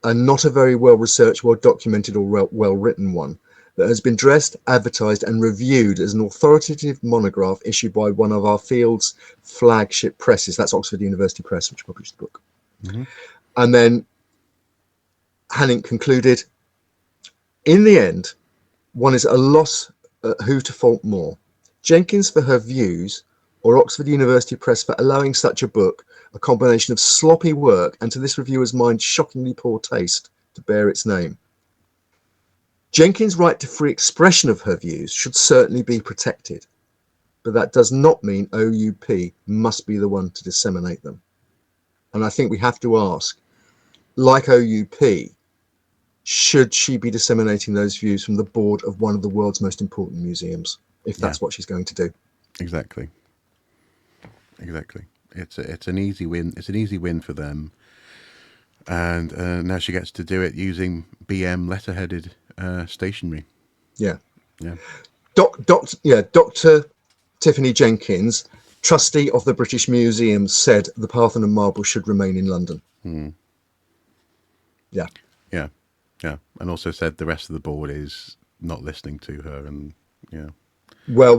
and not a very well researched, well documented, or well written one, that has been dressed, advertised, and reviewed as an authoritative monograph issued by one of our field's flagship presses. That's Oxford University Press, which published the book. Mm-hmm. And then Hanning concluded, in the end, one is at a loss who to fault more, Jenkins for her views or Oxford University Press for allowing such a book, a combination of sloppy work and to this reviewer's mind shockingly poor taste, to bear its name. Jenkins' right to free expression of her views should certainly be protected, but that does not mean OUP must be the one to disseminate them. And I think we have to ask, like OUP, should she be disseminating those views from the board of one of the world's most important museums, if that's what she's going to do? Exactly. It's an easy win. It's an easy win for them, and now she gets to do it using BM letterheaded stationery. Yeah. Yeah. Dr. Tiffany Jenkins, trustee of the British Museum, said the Parthenon marble should remain in London. Yeah, and also said the rest of the board is not listening to her, and Well,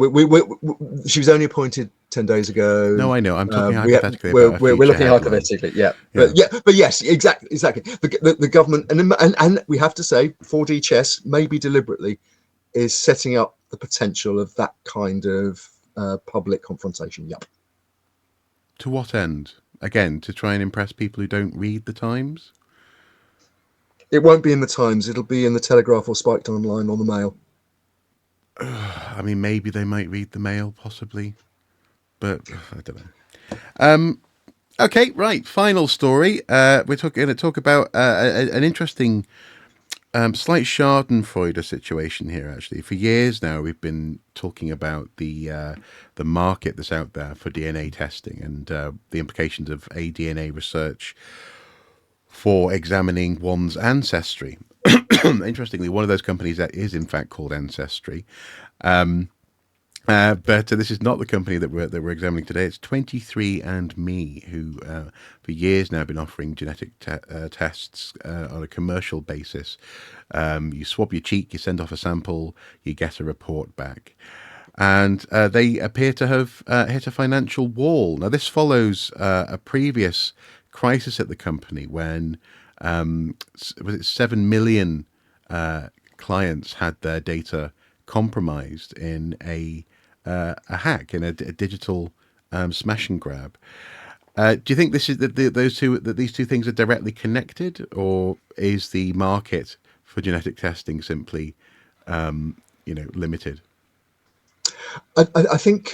she was only appointed 10 days ago. No, I know. I'm talking hypothetically about we're looking hypothetically, but yes, exactly. The government and we have to say 4D chess, maybe deliberately, is setting up the potential of that kind of public confrontation. Yep. To what end? Again, to try and impress people who don't read the Times? It won't be in the Times. It'll be in the Telegraph or Spiked Online or the Mail. I mean, maybe they might read the Mail, possibly, but I don't know. Okay, right. Final story. We're going to talk about an interesting, slight Schadenfreude situation here. Actually, for years now, we've been talking about the market that's out there for DNA testing and the implications of DNA research for examining one's ancestry. Interestingly, one of those companies that is in fact called Ancestry, but this is not the company that we're examining today. It's 23andMe, who for years now have been offering genetic tests on a commercial basis. You swab your cheek, you send off a sample, you get a report back. And they appear to have hit a financial wall. Now, this follows a previous crisis at the company when was it 7 million clients had their data compromised in a hack, in a digital smash and grab. Do you think this is these two things are directly connected, or is the market for genetic testing simply limited? I think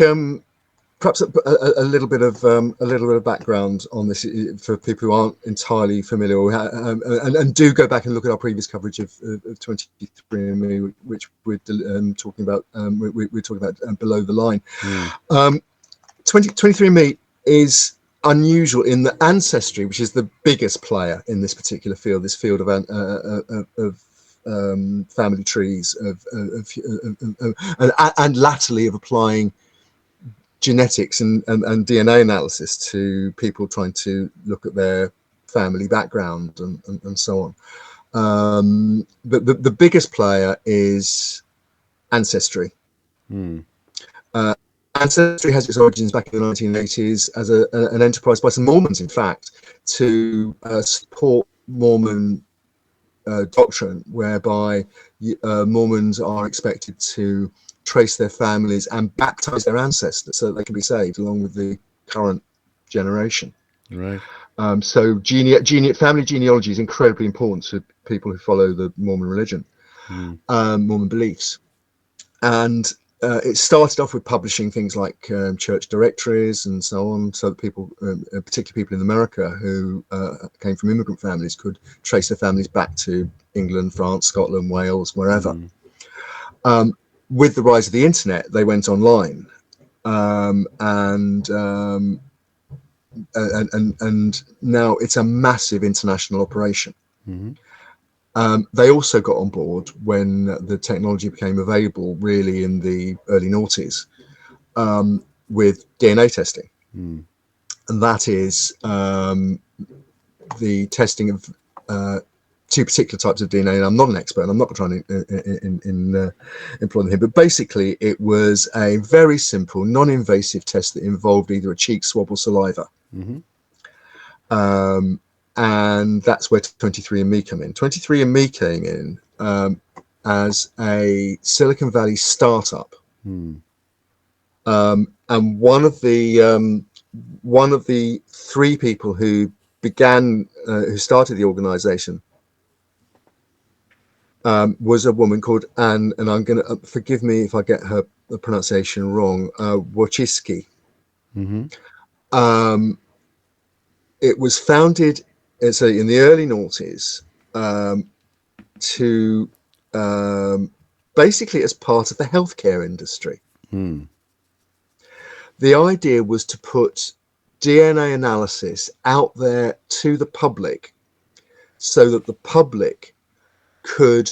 perhaps a little bit of background on this for people who aren't entirely familiar, and do go back and look at our previous coverage of 23andMe, which we're talking about. We're talking about below the line. 23andMe is unusual in the Ancestry, which is the biggest player in this particular field. This field of family trees, and latterly of applying genetics and DNA analysis to people trying to look at their family background and so on. But the biggest player is Ancestry. Ancestry has its origins back in the 1980s as an enterprise by some Mormons, in fact, to support Mormon doctrine, whereby Mormons are expected to trace their families and baptize their ancestors so that they can be saved along with the current generation. Right. So family genealogy is incredibly important to people who follow the Mormon religion, Mormon beliefs. And it started off with publishing things like church directories and so on, so that people, particularly people in America who came from immigrant families, could trace their families back to England, France, Scotland, Wales, wherever. With the rise of the internet, they went online, and now it's a massive international operation. They also got on board when the technology became available, really in the early noughties, with DNA testing, and that is the testing of two particular types of DNA, and I'm not an expert, and I'm not trying to employ him, but basically it was a very simple, non-invasive test that involved either a cheek swab or saliva. And that's where 23andMe come in. 23andMe came in as a Silicon Valley startup. And one of the three people who started the organization was a woman called Anne, and I'm going to forgive me if I get her pronunciation wrong, Wojcicki. It was founded in the early noughties to basically as part of the healthcare industry. The idea was to put DNA analysis out there to the public so that the public could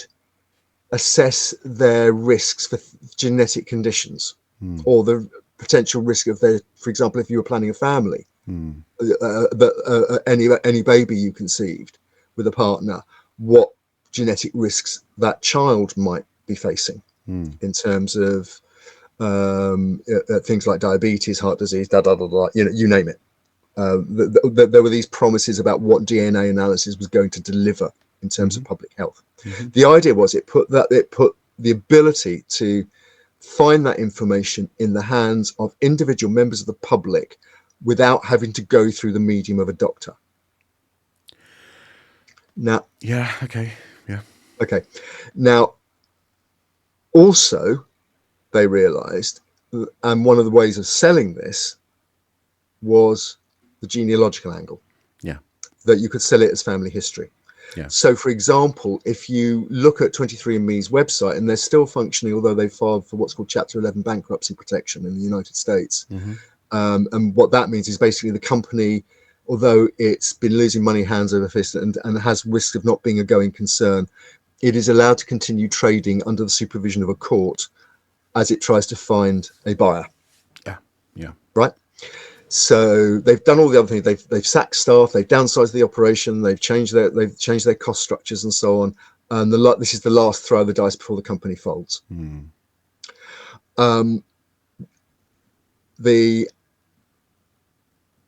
assess their risks for genetic conditions or the potential risk of for example, if you were planning a family, any baby you conceived with a partner, what genetic risks that child might be facing in terms of things like diabetes, heart disease, you name it. There were these promises about what DNA analysis was going to deliver in terms of public health. The idea was it put the ability to find that information in the hands of individual members of the public without having to go through the medium of a doctor. Now, okay. Now, also, they realized, and one of the ways of selling this was the genealogical angle. That you could sell it as family history. So, for example, if you look at 23andMe's website, and they're still functioning, although they filed for what's called Chapter 11 bankruptcy protection in the United States. And what that means is basically the company, although it's been losing money hands over fist and has risk of not being a going concern, it is allowed to continue trading under the supervision of a court as it tries to find a buyer. Right? So they've done all the other things. They've sacked staff, they've downsized the operation, they've changed their cost structures and so on. And this is the last throw of the dice before the company folds. The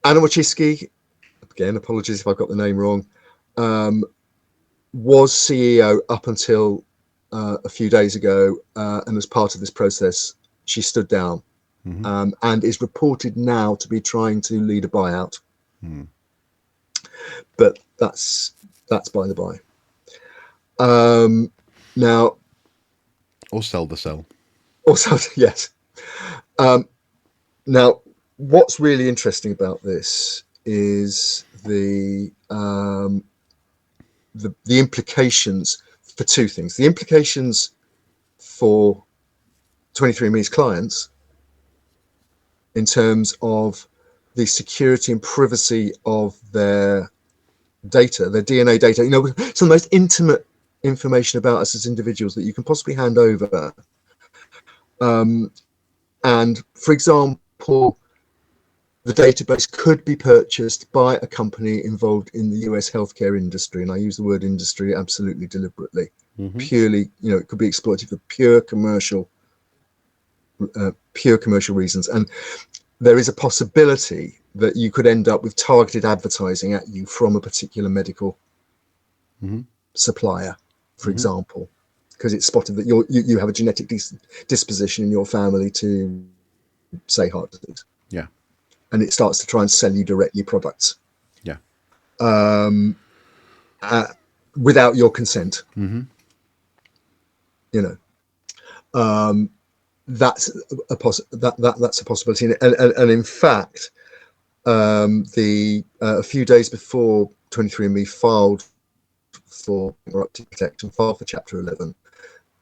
Anna Wojcicki, again, apologies if I've got the name wrong, was CEO up until a few days ago, and as part of this process, she stood down and is reported now to be trying to lead a buyout. But that's by the by. Now, or sell the cell. Also, yes. Now, what's really interesting about this is the implications for two things. The implications for 23andMe's clients in terms of the security and privacy of their data, their DNA data, some of the most intimate information about us as individuals that you can possibly hand over. And for example, the database could be purchased by a company involved in the US healthcare industry. And I use the word industry absolutely deliberately. Purely, it could be exploited for pure commercial reasons. And there is a possibility that you could end up with targeted advertising at you from a particular medical supplier, for example, because it's spotted that you have a genetic disposition in your family to, say, heart disease. And it starts to try and sell you directly products. Without your consent. That's a possibility. And in fact, a few days before 23andMe filed for bankruptcy protection, filed for Chapter 11,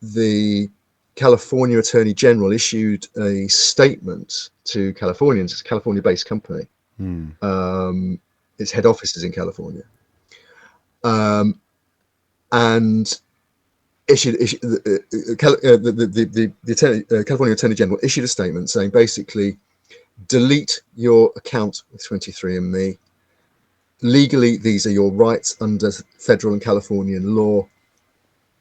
the California Attorney General issued a statement to Californians. It's a California-based company. Its head office is in California, and the California Attorney General issued a statement saying basically, delete your account with 23andMe. legally, these are your rights under federal and Californian law,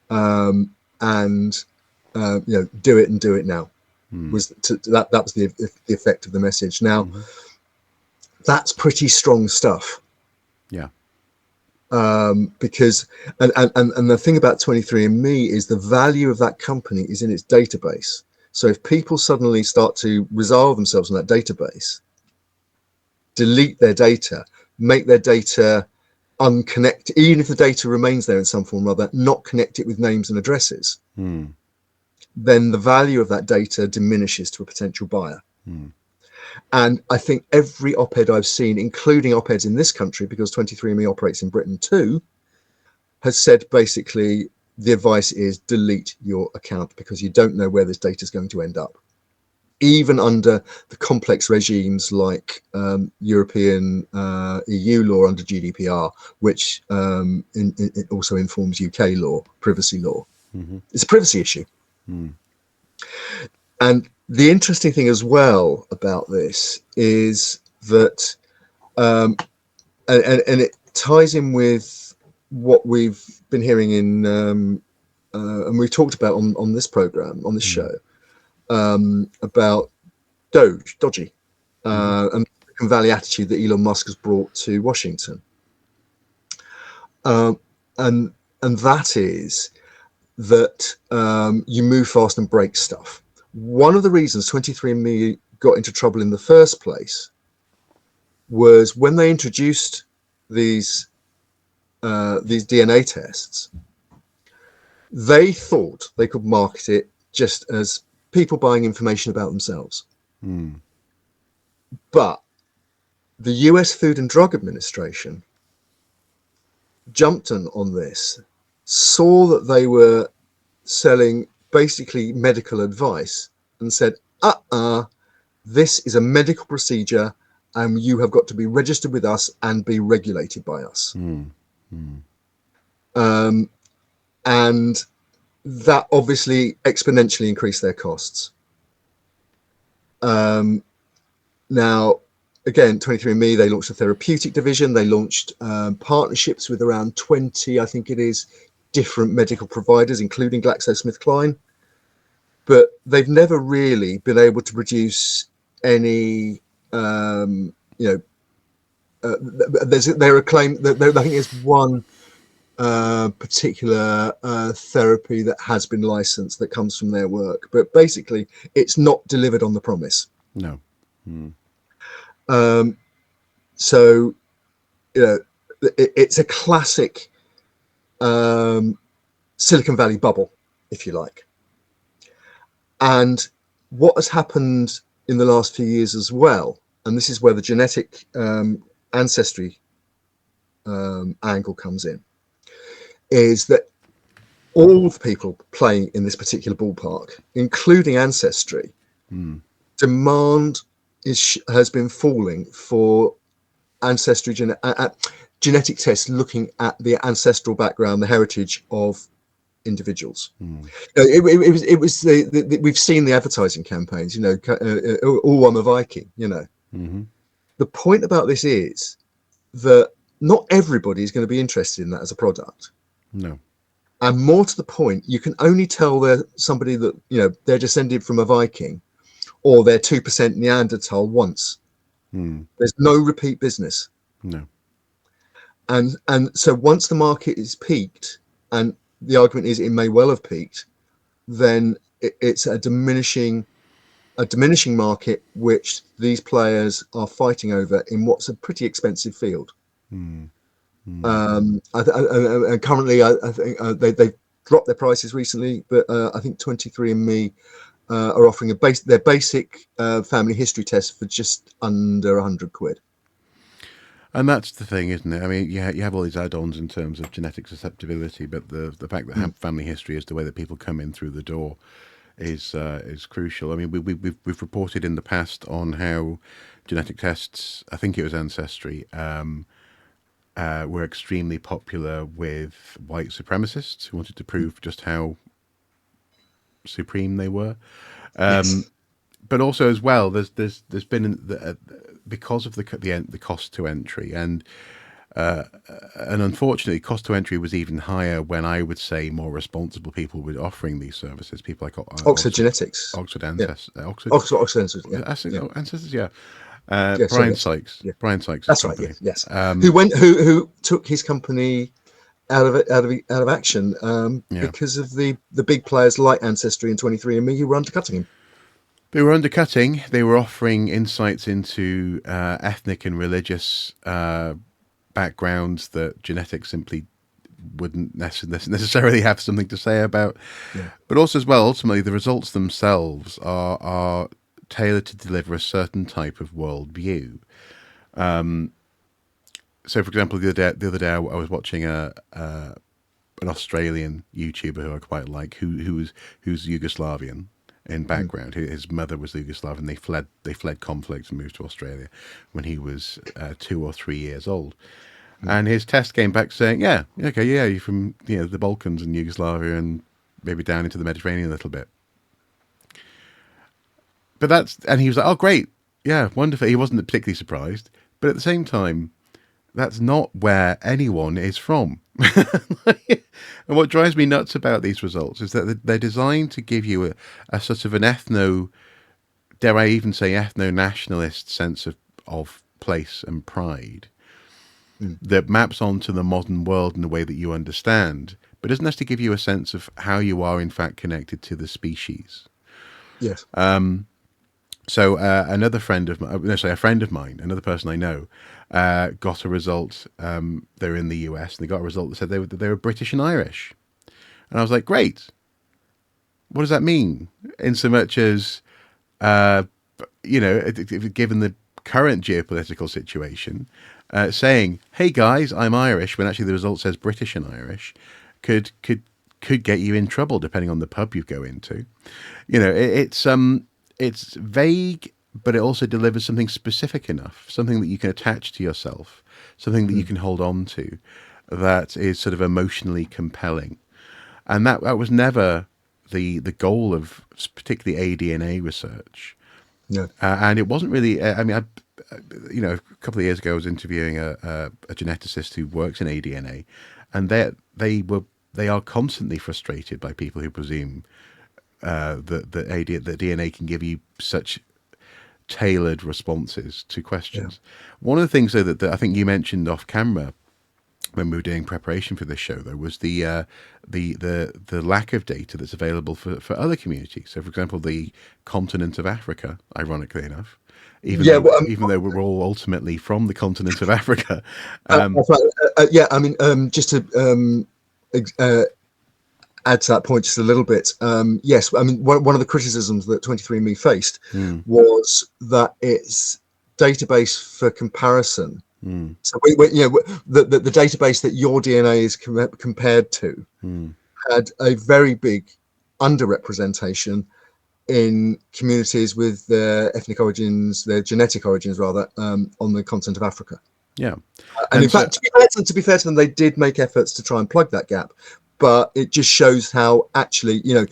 and do it and do it now. That was the effect of the message. Now, that's pretty strong stuff. Yeah. Because and the thing about 23andMe is the value of that company is in its database. So if people suddenly start to resolve themselves on that database, delete their data, make their data unconnected, even if the data remains there in some form or other, not connect it with names and addresses, then the value of that data diminishes to a potential buyer. And I think every op-ed I've seen, including op-eds in this country, because 23andMe operates in Britain too, has said basically the advice is delete your account because you don't know where this data is going to end up. Even under the complex regimes like European EU law under GDPR, which it also informs UK law, privacy law. It's a privacy issue. And the interesting thing as well about this is that, and it ties in with what we've been hearing in, and we've talked about on this program, on this show, about dodgy, and the Silicon Valley attitude that Elon Musk has brought to Washington. And that is that you move fast and break stuff. One of the reasons 23andMe got into trouble in the first place was when they introduced these DNA tests, they thought they could market it just as people buying information about themselves. But the US Food and Drug Administration jumped on this, saw that they were selling basically medical advice and said, this is a medical procedure and you have got to be registered with us and be regulated by us. And that obviously exponentially increased their costs. Now, again, 23andMe, they launched a therapeutic division. They launched partnerships with around 20, I think it is, different medical providers, including GlaxoSmithKline. But they've never really been able to produce any, they're a claim that I think there's one particular therapy that has been licensed that comes from their work. But basically, it's not delivered on the promise. No. So, it's a classic Silicon Valley bubble, if you like. And what has happened in the last few years as well, and this is where the genetic ancestry angle comes in, is that all the people playing in this particular ballpark, including Ancestry, demand has been falling for ancestry genetic tests looking at the ancestral background, the heritage of individuals. It was we've seen the advertising campaigns, oh, I'm a Viking, The point about this is that not everybody is going to be interested in that as a product. No. And more to the point, you can only tell they're somebody that, they're descended from a Viking or they're 2% Neanderthal once. There's no repeat business. No. And so once the market is peaked, and the argument is it may well have peaked, then it's a diminishing market which these players are fighting over in what's a pretty expensive field. And currently, I think they've dropped their prices recently, but I think 23andMe are offering their basic family history test for just under £100. And that's the thing, isn't it? I mean, you have all these add-ons in terms of genetic susceptibility, but the fact that family history is the way that people come in through the door is crucial. I mean, we've reported in the past on how genetic tests, I think it was Ancestry, were extremely popular with white supremacists who wanted to prove just how supreme they were. Yes. But also as well, there's been because of the cost to entry, and And unfortunately, cost to entry was even higher when I would say more responsible people were offering these services. People like Oxford Genetics. Oxford Yeah. Ancestors, Oxford, Oxford. Yeah. Yeah. Ancestors, yeah. Yeah. Sorry. Brian Sykes, Yeah. Brian Sykes' That's right. company. Yes. Who took his company out of action Yeah, because of the big players like Ancestry and 23andMe who were undercutting him. they were undercutting. They were offering insights into ethnic and religious backgrounds that genetics simply wouldn't necessarily have something to say about. Yeah. But also, as well, ultimately, the results themselves are tailored to deliver a certain type of worldview. So, for example, the other day, I was watching an Australian YouTuber who I quite like, who's Yugoslavian in background. His mother was Yugoslavian. They fled conflict and moved to Australia when he was 2 or 3 years old. And his test came back saying, "Yeah, okay, yeah, you're from the Balkans and Yugoslavia and maybe down into the Mediterranean a little bit." And he was like, "Oh, great, yeah, wonderful." He wasn't particularly surprised, but at the same time, that's not where anyone is from. And what drives me nuts about these results is that they're designed to give you a sort of an dare I even say, ethno-nationalist sense of place and pride that maps onto the modern world in a way that you understand, but doesn't necessarily give you a sense of how you are in fact connected to the species. Yes. So another friend of mine, no, sorry, a friend of mine, another person I know, got a result. They're in the US, and they got a result that said they were British and Irish. And I was like, great. What does that mean? In so much as, given the current geopolitical situation, saying, "Hey guys, I'm Irish," when actually the result says British and Irish, could get you in trouble depending on the pub you go into. It's vague, but it also delivers something specific enough, something that you can attach to yourself, something that you can hold on to, that is sort of emotionally compelling. And that was never the goal of particularly ADNA research. No. And it wasn't really. I mean, a couple of years ago, I was interviewing a geneticist who works in ADNA, and they are constantly frustrated by people who presume that DNA can give you such tailored responses to questions. Yeah. One of the things, though, that I think you mentioned off camera when we were doing preparation for this show, though, was the lack of data that's available for other communities. So, for example, the continent of Africa, ironically enough, even though we're all ultimately from the continent of Africa. Just to add to that point just a little bit. Yes, I mean, one of the criticisms that 23andMe faced was that its database for comparison. So the database that your DNA is compared to had a very big underrepresentation in communities with their ethnic origins, their genetic origins rather, on the continent of Africa. Yeah, and in fact, to be fair to them, they did make efforts to try and plug that gap. But it just shows how actually, your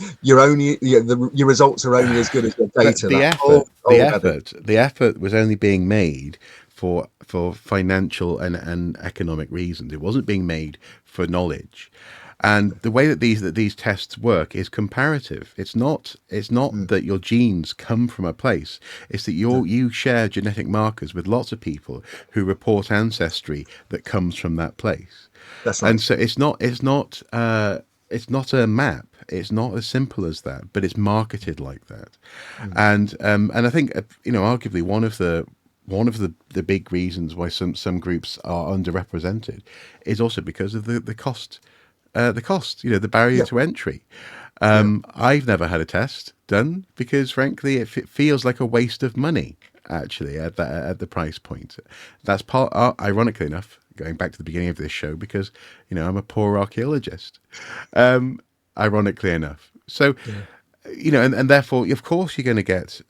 results are only as good as your data. The effort was only being made for financial and economic reasons. It wasn't being made for knowledge. And the way that these tests work is comparative. It's not that your genes come from a place. It's that you share genetic markers with lots of people who report ancestry that comes from that place. That's right. And so it's not a map. It's not as simple as that, but it's marketed like that. And I think arguably one of the big reasons why some groups are underrepresented is also because of the cost. The barrier to entry. I've never had a test done because, frankly, it feels like a waste of money. Actually, at the price point, that's ironically enough, going back to the beginning of this show, because I'm a poor archaeologist. Ironically enough, so and therefore, of course, you're going to get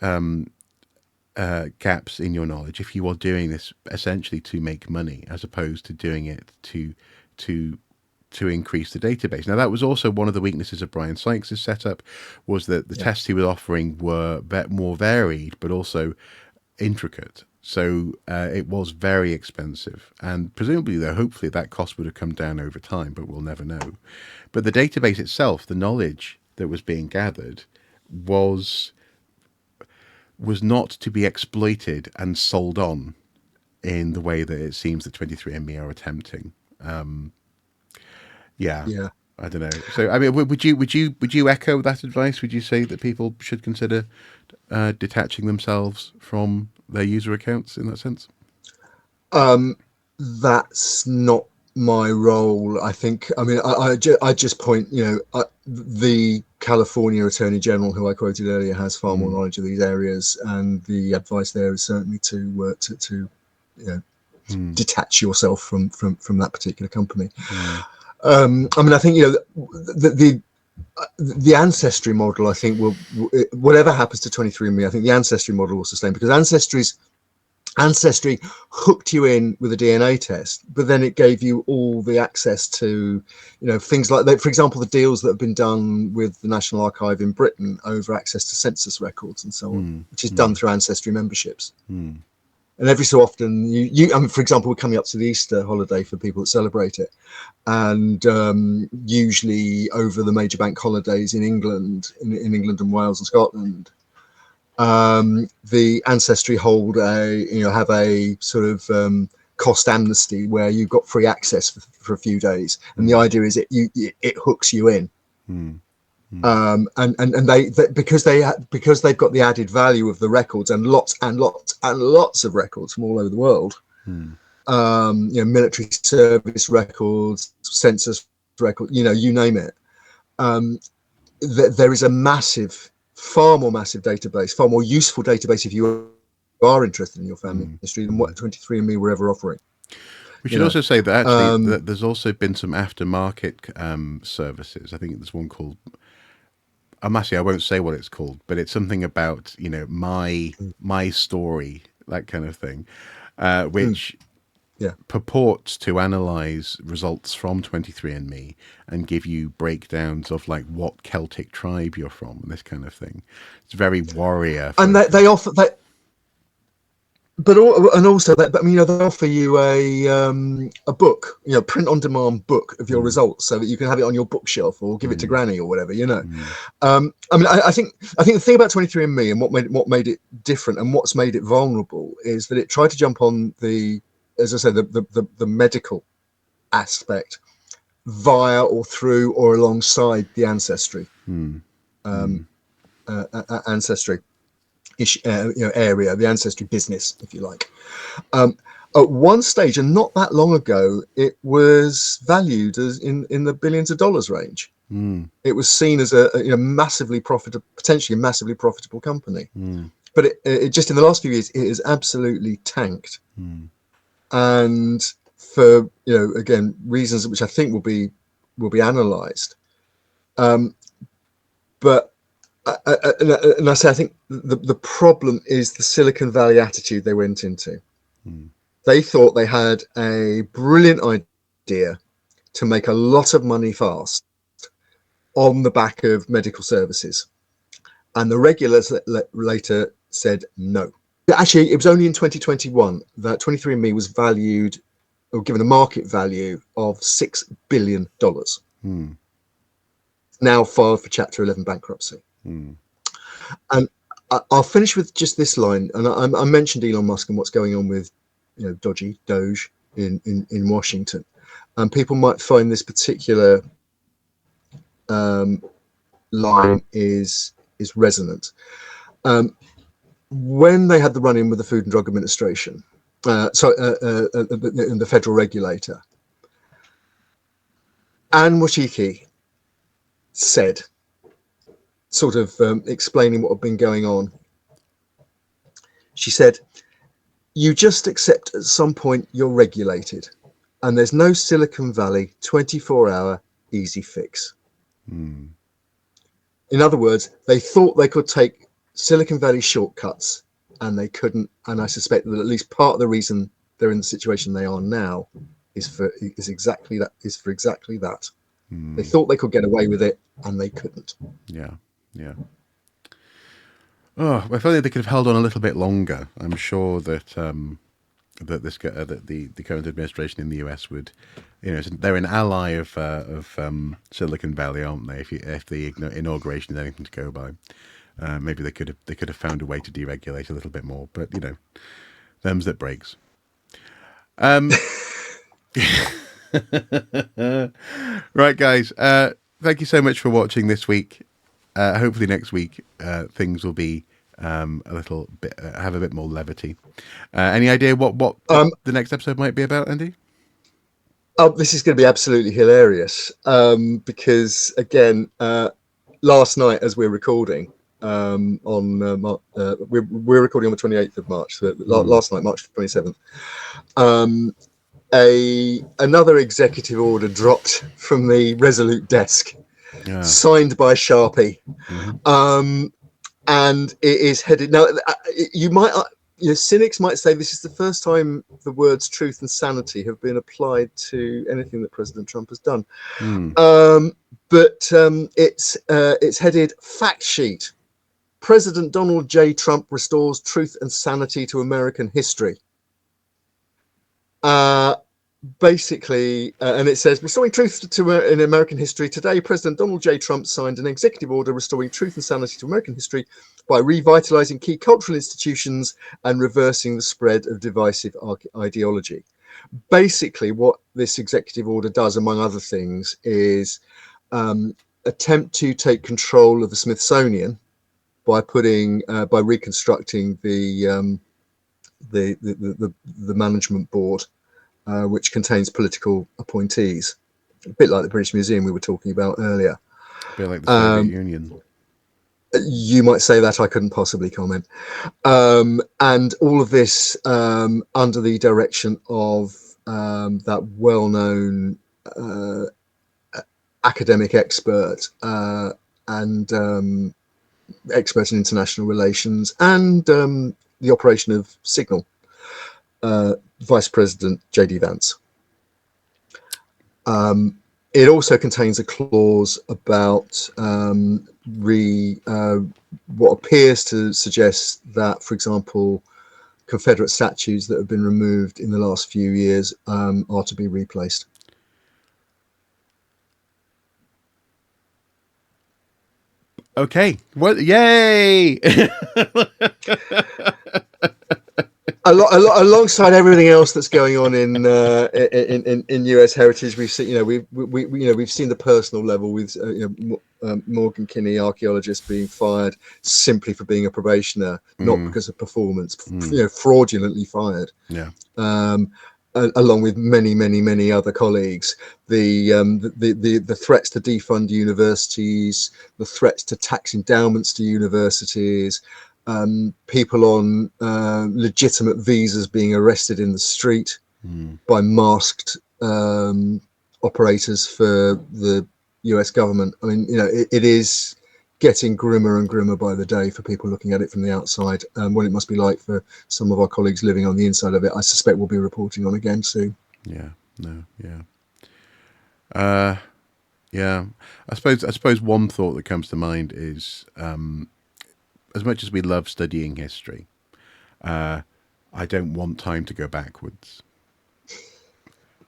gaps in your knowledge if you are doing this essentially to make money, as opposed to doing it to increase the database. Now, that was also one of the weaknesses of Brian Sykes' setup, was that the tests he was offering were more varied, but also intricate. So it was very expensive. And presumably, though, hopefully that cost would have come down over time, but we'll never know. But the database itself, the knowledge that was being gathered, was not to be exploited and sold on in the way that it seems that 23andMe are attempting. Yeah. Yeah. I don't know. So, I mean, would you echo that advice? Would you say that people should consider detaching themselves from their user accounts in that sense? That's not my role. I think. I mean, I just point. The California Attorney General, who I quoted earlier, has far more knowledge of these areas, and the advice there is certainly to detach yourself from that particular company. I mean, I think the ancestry model, I think, will, whatever happens to 23andMe, I think the ancestry model will sustain, because Ancestry hooked you in with a DNA test, but then it gave you all the access to, things like that. For example, the deals that have been done with the National Archive in Britain over access to census records and so on, which is done through Ancestry memberships. And every so often, I mean, for example, we're coming up to the Easter holiday for people that celebrate it. And usually over the major bank holidays in England, in England and Wales and Scotland, the Ancestry hold have a sort of cost amnesty where you've got free access for a few days. And the idea is it hooks you in. And they because they've got the added value of the records and lots of records from all over the world, military service records, census records, you name it. There is a far more massive database, far more useful database if you are interested in your family history than what 23andMe were ever offering. We should also say that actually that there's also been some aftermarket services. I think there's one called. I won't say what it's called, but it's something about my story, that kind of thing, which purports to analyze results from 23andMe and give you breakdowns of like what Celtic tribe you're from and this kind of thing. It's very warrior. And they offer that. But also that, I mean, they offer you a book, print on demand book of your results, so that you can have it on your bookshelf or give it to Granny or whatever, I mean, I think the thing about 23andMe and what made it different and what's made it vulnerable is that it tried to jump on as I said, the medical aspect via or through or alongside the ancestry area, the ancestry business, if you like. At one stage, and not that long ago, it was valued as in the billions of dollars range. It was seen as a potentially massively profitable company. But it just in the last few years, it has absolutely tanked. And for again reasons which I think will be analysed. But I say I think the problem is the Silicon Valley attitude they went into. They thought they had a brilliant idea to make a lot of money fast on the back of medical services, and the regulators later said no. Actually, it was only in 2021 that 23andMe was valued or given a market value of $6 billion. Now filed for Chapter 11 bankruptcy. And I'll finish with just this line. And I mentioned Elon Musk and what's going on with dodgy Doge in Washington. And people might find this particular line is resonant. When they had the run-in with the Food and Drug Administration, and the federal regulator, Anne Washiki said, sort of explaining what had been going on, she said, "You just accept at some point you're regulated, and there's no Silicon Valley 24-hour easy fix." In other words, they thought they could take Silicon Valley shortcuts, and they couldn't. And I suspect that at least part of the reason they're in the situation they are now is for exactly that. They thought they could get away with it, and they couldn't. Yeah. Oh, if only they could have held on a little bit longer. I'm sure that that the current administration in the US would, they're an ally of Silicon Valley, aren't they? If the inauguration is anything to go by, maybe they could have found a way to deregulate a little bit more. But them's that breaks. Right, guys. Thank you so much for watching this week. Hopefully next week things will be a little bit have a bit more levity. Any idea what the next episode might be about, Andy? Oh, this is going to be absolutely hilarious because again, last night as we're recording we're recording on the 28th of March. So last night, March 27th. Another executive order dropped from the Resolute desk, signed by Sharpie, and it is headed now. Cynics might say this is the first time the words truth and sanity have been applied to anything that President Trump has done. But it's headed fact sheet. President Donald J. Trump restores truth and sanity to American history. Basically, and it says, restoring truth in American history. Today, President Donald J. Trump signed an executive order restoring truth and sanity to American history by revitalizing key cultural institutions and reversing the spread of divisive ideology. Basically, what this executive order does, among other things, is attempt to take control of the Smithsonian by reconstructing the management board, which contains political appointees, a bit like the British Museum we were talking about earlier. A bit like the Soviet Union. You might say that, I couldn't possibly comment. And all of this under the direction of that well-known academic expert and expert in international relations and the operation of Signal, Vice President J.D. Vance. It also contains a clause about what appears to suggest that, for example, Confederate statues that have been removed in the last few years are to be replaced. Okay. What? Yay! Alongside everything else that's going on in US heritage, we've seen we've seen the personal level with Morgan Kinney, archaeologist, being fired simply for being a probationer, not because of performance, fraudulently fired. Yeah. Along with many other colleagues, the threats to defund universities, the threats to tax endowments to universities. People on legitimate visas being arrested in the street by masked operators for the US government. I mean, it is getting grimmer and grimmer by the day for people looking at it from the outside. What it must be like for some of our colleagues living on the inside of it, I suspect we'll be reporting on again soon. Yeah. No. Yeah. Yeah. I suppose one thought that comes to mind is, as much as we love studying history, I don't want time to go backwards.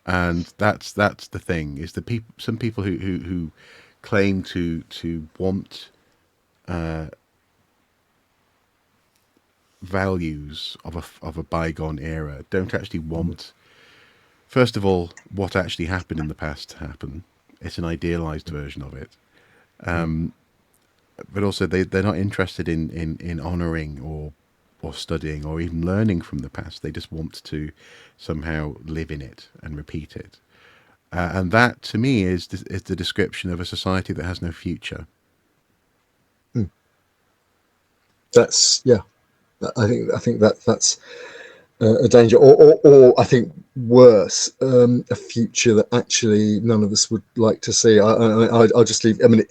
And that's the thing, is some people who claim to want values of a bygone era don't actually want, first of all, what actually happened in the past to happen. It's an idealized version of it. But also they're not interested in honoring or studying or even learning from the past. They just want to somehow live in it and repeat it. And that, to me, is the description of a society that has no future. That's, yeah. I think that's a danger, or I think worse, a future that actually none of us would like to see. I'll just leave. I mean,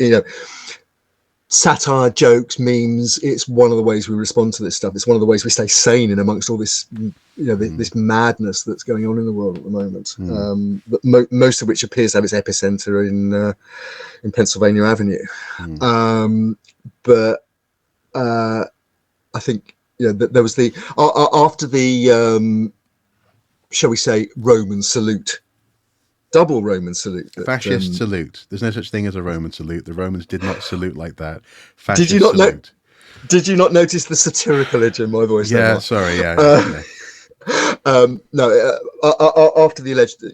satire, jokes, memes. It's one of the ways we respond to this stuff. It's one of the ways we stay sane in amongst all this, this madness that's going on in the world at the moment. But most of which appears to have its epicenter in Pennsylvania Avenue. But I think there was the after the shall we say Roman salute, double Roman salute. Fascist salute. There's no such thing as a Roman salute. The Romans did not salute like that. Fascist did you not salute. Did you not notice the satirical edge in my voice? Yeah, sorry. Yeah. No. After the alleged,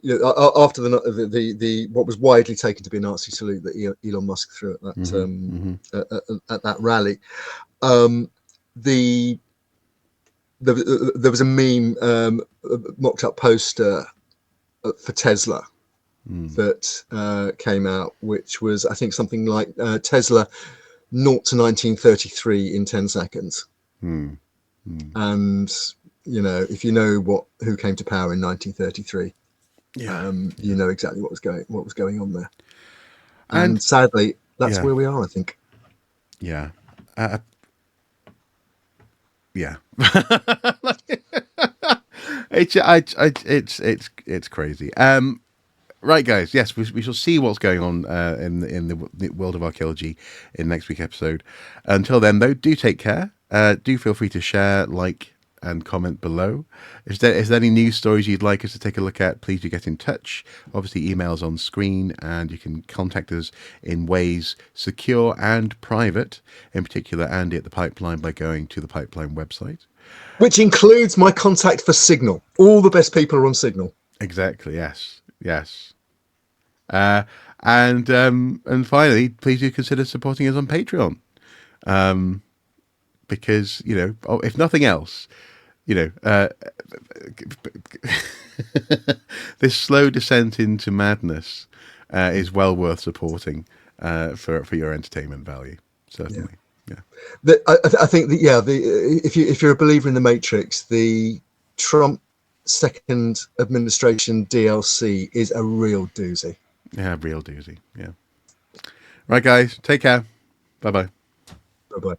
after the what was widely taken to be a Nazi salute that Elon Musk threw at that at that rally, there was a meme, mocked up poster for Tesla that came out, which was, I think, something like Tesla 0 to 1933 in 10 seconds. And if you know who came to power in 1933, you know exactly what was going on there. And sadly, that's where we are, I think. Yeah. Yeah. It's crazy. Right, guys. Yes, we shall see what's going on in the world of archaeology in next week's episode. Until then, though, do take care. Do feel free to share, like, and comment below. Is there any news stories you'd like us to take a look at? Please do get in touch. Obviously, emails on screen, and you can contact us in ways secure and private. In particular, Andy at the Pipeline by going to the Pipeline website, which includes my contact for Signal. All the best people are on Signal. Exactly. Yes. And finally, please do consider supporting us on Patreon, because if nothing else, this slow descent into madness is well worth supporting for your entertainment value. Certainly, yeah. I think that if you're a believer in the Matrix, the Trump second administration DLC is a real doozy. Yeah, real doozy. Yeah. Right, guys. Take care. Bye-bye. Bye-bye.